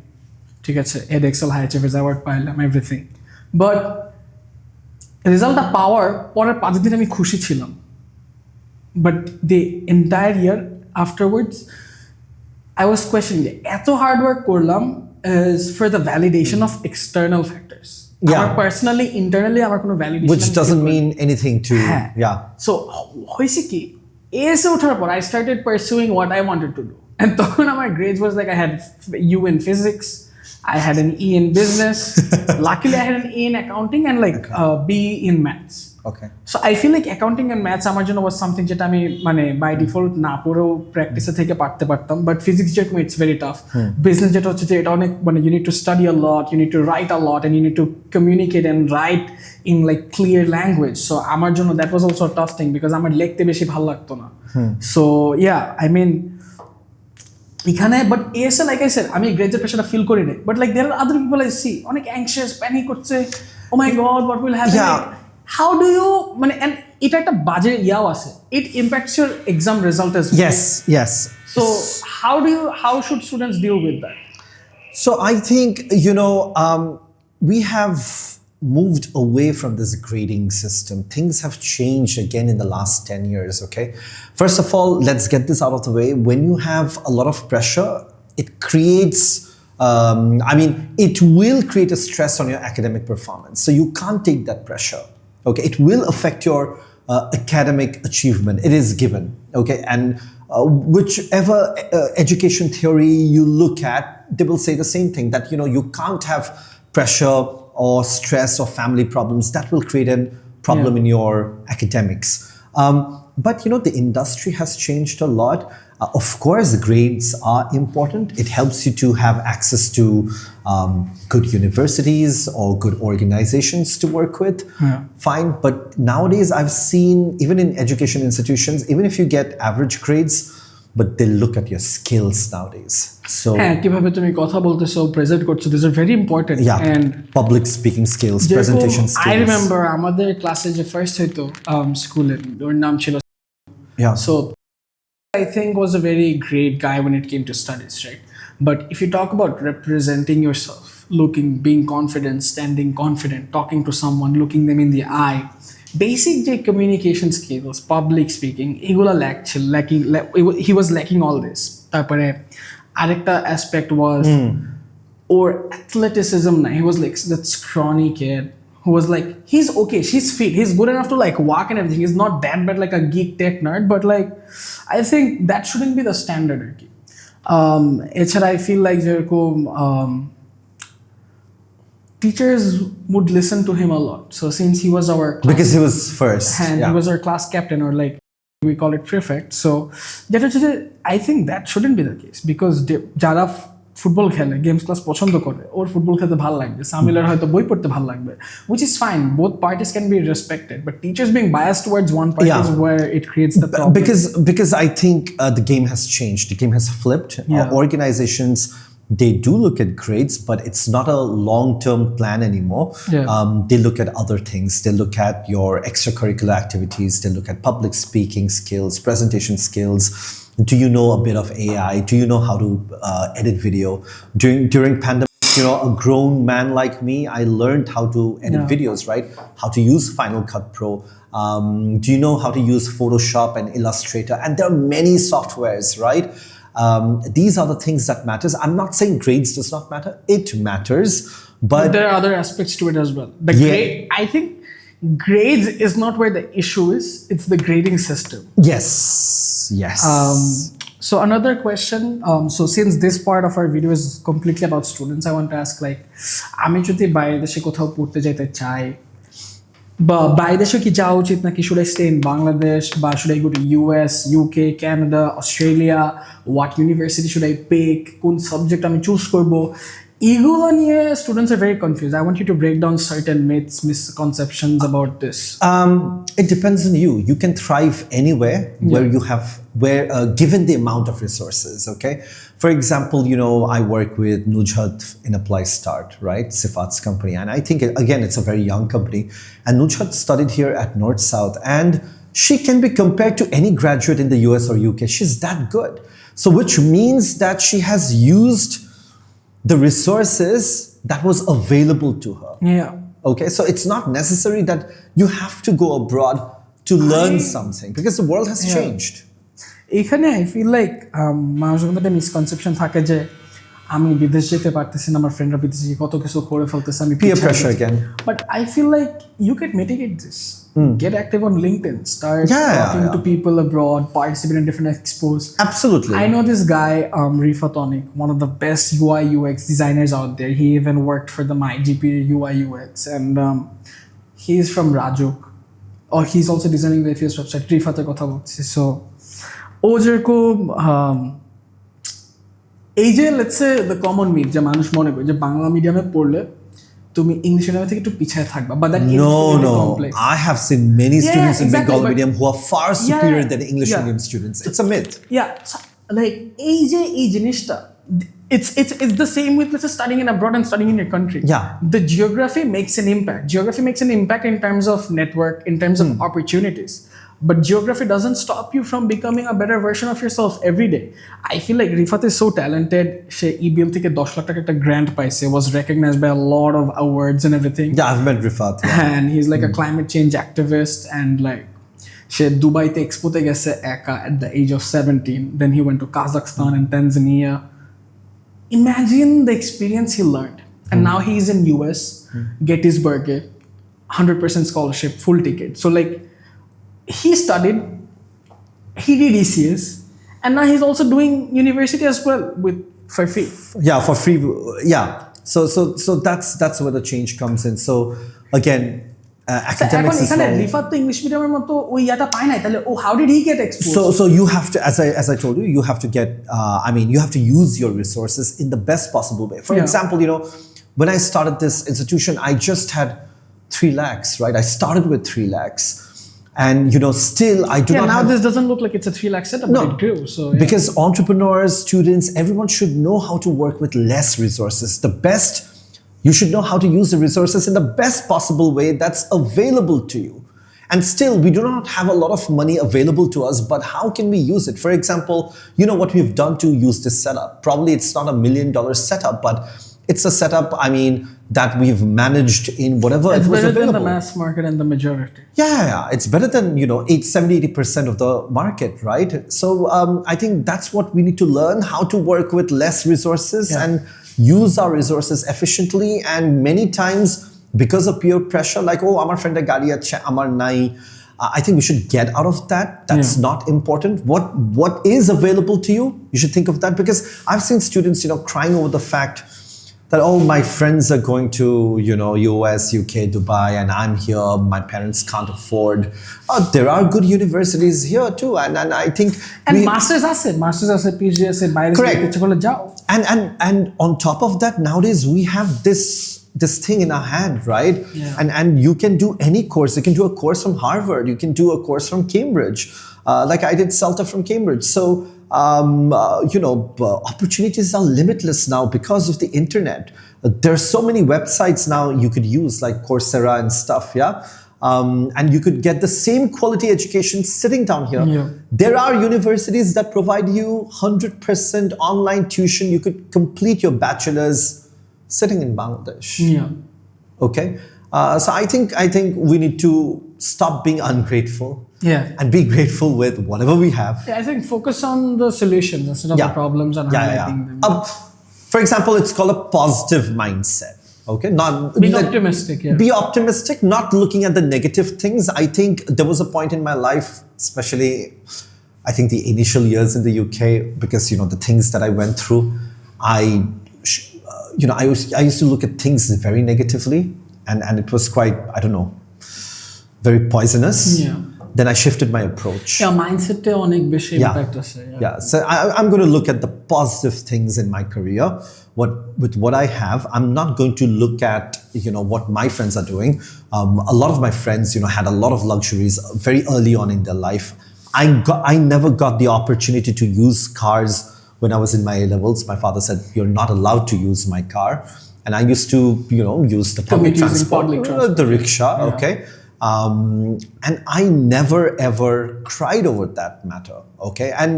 ঠিক আছে, Edexcel high achievers award পাইলাম, everything. But রেজাল্টটা পাওয়ার পরের 5 দিন আমি খুশি ছিলাম, but the entire year afterwards I was questioning এত হার্ড ওয়ার্ক করলাম is for the validation of external factors. Personally, internally আমার কোনো validation, which doesn't mean anything to so হয়েছে কি এসে ওঠার পর I started pursuing what I wanted to do, and তখন আমার grades was like I had U in physics, I had an E in business, luckily I had an A in accounting and like B in maths. Okay. So I feel like accounting and maths আমার জন্য was something যেটা আমি মানে by default না পড়েও প্র্যাকটিসে থেকে পারতে পারতাম, but physics যেরকম it's very tough. Business যেটা হচ্ছে যে এটা অনেক মানে you need to study a lot, you need to write a lot, and you need to communicate and write in like clear language. So আমার জন্য that was also a tough thing because আমার লিখতে বেশি ভালো লাগতো না. So yeah, I mean এখানে but এসে লাইক আই সেড আমি গ্রেজের প্রেশারটা ফিল করি না, but like there are other people I see অনেক অ্যাংশিয়াস প্যানিক করছে, oh my god what will happen, how do you মানে এন্ড এটা একটা বাজে ইয়াও আছে, it impacts your exam result as Yes. So how should students deal with that? So I think, we have moved away from this grading system. Things have changed again in the last 10 years, okay? First of all, let's get this out of the way. When you have a lot of pressure, it creates, it will create a stress on your academic performance. So you can't take that pressure, okay? It will affect your academic achievement. It is given, okay? And whichever education theory you look at, they will say the same thing, that, you can't have pressure or stress or family problems. That will create a problem in your academics. But the industry has changed a lot. Of course, grades are important. It helps you to have access to good universities or good organizations to work with. Fine. But nowadays, I've seen, even in education institutions, even if you get average grades, but they look at your skills nowadays. So কিভাবে তুমি কথা বলতেছো, present করছো, these are very important. And public speaking skills, presentation skills. I remember আমাদের ক্লাসে যে first হইতো স্কুলে, ওর নাম ছিল, so I think was a very great guy when it came to studies, right? But if you talk about representing yourself, being confident, standing confident, talking to someone, looking them in the eye, basic যে communication skills, public speaking, এগুলা he was lacking all this. তারপরে আরেকটা aspect was or athleticism না, he was like that scrawny kid who was like, he's okay, she's fit, he's good enough to like walk and everything, he's not that bad like a geek tech nerd, but like I think that shouldn't be the standard আর কি. এছাড়া I feel like যেরকম teachers would listen to him a lot. So since he was our class, because he was first, and he was our class captain, or like we call it prefect. So I think that shouldn't be the case, because যারা football খেলে, games class পছন্দ করে, ওর football খেলতে ভালো লাগবে, সামিলের হয়তো বই পড়তে ভালো লাগবে, which is fine. Both parties can be respected, but teachers being biased towards one party is where it creates the problem. Because I think the game has changed. The game has flipped. Organizations, they do look at grades, but it's not a long-term plan anymore. They look at other things. They look at your extracurricular activities. They look at public speaking skills, presentation skills. Do you know a bit of AI? Do you know how to edit video? During pandemic, a grown man like me, I learned how to edit videos, right? How to use Final Cut Pro. Do you know how to use Photoshop and Illustrator? And there are many softwares, right? These are the things that matters. I'm not saying grades does not matter. It matters, but there are other aspects to it as well. I think grades is not where the issue is. It's the grading system. Yes. So another question. So since this part of our video is completely about students, I want to ask, like, আমি যদি বাইরে দেশে কোথাও পড়তে যেতে চাই, বা বাইরে দেশে কি যাওয়া উচিত নাকি, should I stay in Bangladesh, বা should I go to US, UK, Canada, Australia, what university should I pick, কোন সাবজেক্ট আমি চুজ করব, এগুলো নিয়ে students are very confused. I want you to break down certain myths, misconceptions about this. It depends on you. You can thrive anywhere where you have, given the amount of resources, okay? For example, I work with Nujhat in Apply Start, right? Sifat's company. And I think, again, it's a very young company. And Nujhat studied here at North South. And she can be compared to any graduate in the US or UK. She's that good. So which means that she has used the resources that was available to her. Okay, so it's not necessary that you have to go abroad to learn something, because the world has changed. এখানে I feel like মানুষের মধ্যে একটা misconception থাকে যে আমি বিদেশ যেতে পারতেছি না, আমার ফ্রেন্ডরা বিদেশে কত কিছু করে ফেলতেছে, আমি peer pressure again. But I feel like you can mitigate this. Get active on LinkedIn, start talking to people abroad, participate in different expos. Absolutely. I know this guy, Rifat Onik, one of the best UI UX designers out there. He even worked for the MyGP UI UX, and he's from Rajuk. or he's also designing the AFS website. রিফাতের কথা বলছি। So ও যেরকম এই যে let's say the common myth যে মানুষ মনে করে যে বাংলা মিডিয়ামে পড়লে তুমি ইংলিশ মিডিয়ামে থেকে একটু পিছায় থাকবা, but that no I have seen many students in exactly, Bengali medium who are far superior than English yeah. medium students. It's a myth. Yeah, so, like এই জিনিসটা it's the same with let's say studying in abroad and studying in your country. Yeah, the geography makes an impact in terms of network, in terms of opportunities, but geography doesn't stop you from becoming a better version of yourself every day. I feel like Rifat is so talented. She EBM থেকে 10 lakh টাকা একটা grant পাইছে, was recognized by a lot of awards and everything. Yeah, I've met Rifat. Yeah. And he's like a climate change activist, and like she Dubai te expo te gese eka at the age of 17. Then he went to Kazakhstan and Tanzania. Imagine the experience he learned. And now he's in US, Gettysburg, 100% scholarship, full ticket. So like he studied, he did ECS, and now he's also doing university as well for free. Yeah, for free. Yeah. So that's where the change comes in. So again, academics is now. Rifat to English medium মতো ওই ইয়াটা পায় না, তাহলে how did he get exposed? So you have to, as I told you, you have to get. You have to use your resources in the best possible way. For example, when I started this institution, I just had 3 lakhs, right? I started with 3 lakhs. And still I do not. Now this doesn't look like it's a 3 lakh setup, but it grew. So because entrepreneurs, students, everyone should know how to work with less resources. You should know how to use the resources in the best possible way that's available to you. And still, we do not have a lot of money available to us, but how can we use it? For example, what we've done to use this setup. Probably it's not $1 million setup, but it's a setup, that we've managed in whatever it's it was better available. Than the mass market and the majority. Yeah. It's better than, 70-80% of the market, right? So I think that's what we need to learn, how to work with less resources and use our resources efficiently. And many times, because of peer pressure, like, amar friend e gari ache, amar nai, I think we should get out of that. That's not important. What is available to you, you should think of that. Because I've seen students, crying over the fact that, my friends are going to, US, UK, Dubai, and I'm here, my parents can't afford. There are good universities here too. And I think... And masters asset, PhD asset, correct. And on top of that, nowadays we have this thing in our hand, right? Yeah. And you can do any course. You can do a course from Harvard. You can do a course from Cambridge. Like I did CELTA from Cambridge. So, opportunities are limitless now because of the internet. There are so many websites now you could use, like Coursera and stuff, and you could get the same quality education sitting down here. There are universities that provide you 100% online tuition. You could complete your bachelor's sitting in Bangladesh. Okay. So I think we need to stop being ungrateful. And be grateful with whatever we have. I think focus on the solutions instead of the problems and highlighting them. For example, it's called a positive mindset. Okay, being optimistic. Be optimistic, not looking at the negative things. I think there was a point in my life, especially, I think the initial years in the UK, because the things that I went through, I used to look at things very negatively, and it was quite, I don't know, very poisonous. Then I shifted my approach. Mindset onek beshi impact ase. So I'm going to look at the positive things in my career. With what I have, I'm not going to look at what my friends are doing. A lot of my friends had a lot of luxuries very early on in their life. I never got the opportunity to use cars when I was in my A-levels. My father said, "You're not allowed to use my car," and I used to use the public transport, the rickshaw. Okay. And I never ever cried over that matter, okay? And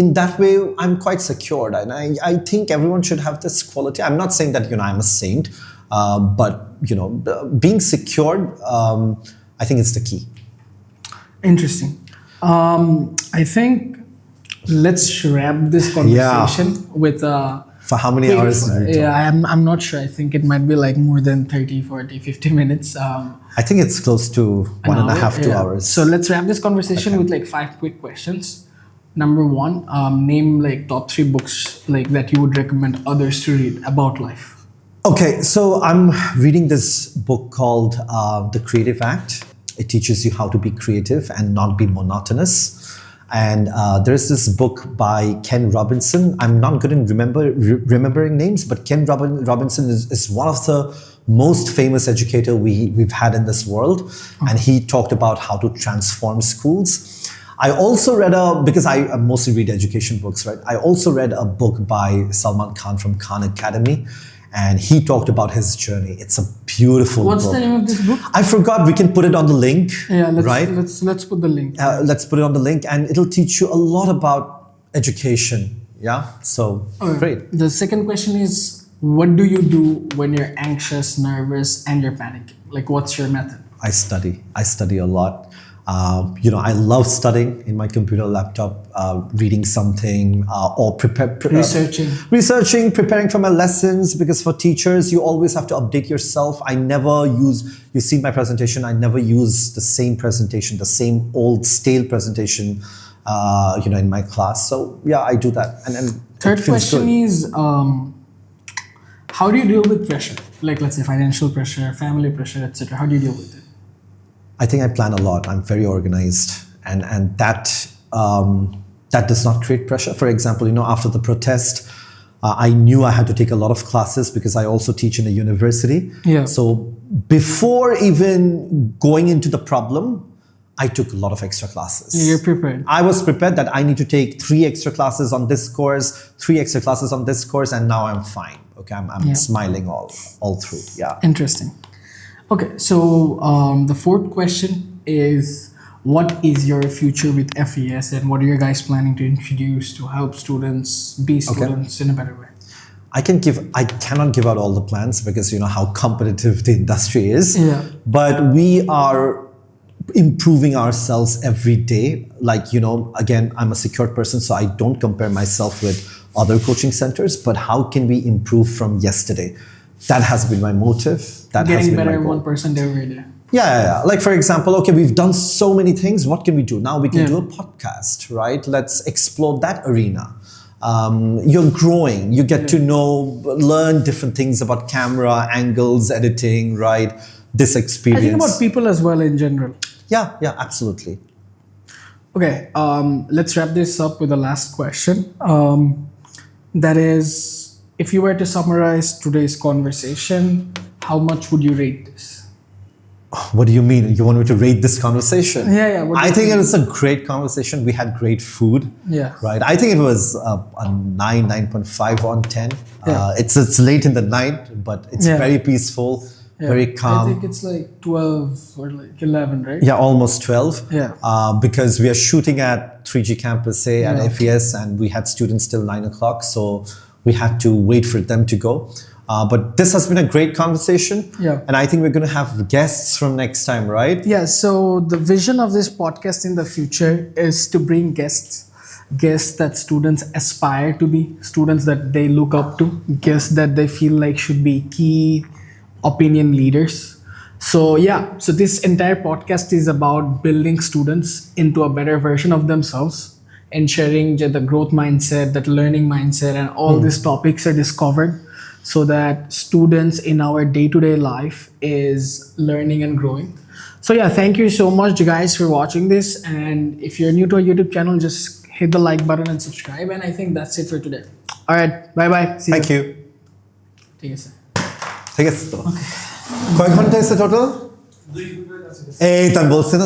in that way, I'm quite secured, and I think everyone should have this quality. I'm not saying that I'm a saint, but being secured, I think it's the key. Interesting. I think let's wrap this conversation with for how many hours did we talk? I'm not sure. I think it might be like more than 30, 40, 50 minutes. I think it's close to 1.5 2 hours. So let's wrap this conversation with like 5 quick questions. Number 1, name like top 3 books like that you would recommend others to read about life. Okay, so I'm reading this book called The Creative Act. It teaches you how to be creative and not be monotonous. And there's this book by Ken Robinson. I'm not good in remembering names, but Ken Robinson is one of the most famous educator we've had in this world. And he talked about how to transform schools. I also read because I mostly read education books, right? I also read a book by Salman Khan from Khan Academy. And he talked about his journey. It's a beautiful book. What's the name of this book? I forgot. We can put it on the link. Yeah, right? Let's put the link. Let's put it on the link, and it'll teach you a lot about education. Yeah, so great. The second question is, what do you do when you're anxious, nervous, and you're panicking? Like, what's your method? I study. I study a lot. I love studying in my computer laptop, reading something or researching, preparing for my lessons, because for teachers, you always have to update yourself. You see my presentation, I never use the same presentation, the same old stale presentation, in my class. So yeah, I do that. And third question is, how do you deal with pressure? Like, let's say financial pressure, family pressure, etc. How do you deal with it? I think I plan a lot. I'm very organized, and that does not create pressure. For example, after the protest, I knew I had to take a lot of classes because I also teach in a university. Yeah. So before even going into the problem, I took a lot of extra classes. You're prepared. I was prepared that I need to take 3 extra classes on this course, 3 extra classes on this course, and now I'm fine. Okay, I'm smiling all through. Yeah. Interesting. Okay, so the fourth question is, what is your future with FES, and what are you guys planning to introduce to help students be students in a better way? I cannot give out all the plans because how competitive the industry is. Yeah. But we are improving ourselves every day. Like, again, I'm a secured person, so I don't compare myself with other coaching centers, but how can we improve from yesterday? That has been my motive. Getting better 1% every day. Yeah. Like, for example, okay, we've done so many things. What can we do? Now we can do a podcast, right? Let's explore that arena. You're growing. You get to learn different things about camera, angles, editing, right? This experience. I think about people as well in general. Yeah, absolutely. Okay, let's wrap this up with the last question. That is, if you were to summarize today's conversation, how much would you rate this? What do you mean? You want me to rate this conversation? Yeah. I think it was a great conversation. We had great food. Yeah. Right. I think it was a 9.5 on 10. Yeah. It's late in the night, but it's very peaceful, very calm. I think it's like 12 or like 11, right? Yeah, almost 12. Yeah. Because we are shooting at 3G Campus A at FES, and we had students till 9 o'clock. So we had to wait for them to go. But this has been a great conversation. Yeah. And I think we're going to have guests from next time, right? Yeah. So the vision of this podcast in the future is to bring guests that students aspire to be, students that they look up to, guests that they feel like should be key opinion leaders. So this entire podcast is about building students into a better version of themselves, ensuring that the growth mindset, that learning mindset, and all these topics are discovered so that students in our day-to-day life is learning and growing. So thank you so much, guys, for watching this. And if you're new to our YouTube channel, just hit the like button and subscribe. And I think that's it for today. All right, bye-bye. See you. Thank you. Take it. ঠিক আছে তো কয় ঘন্টা আছে total এই তাই বলছেন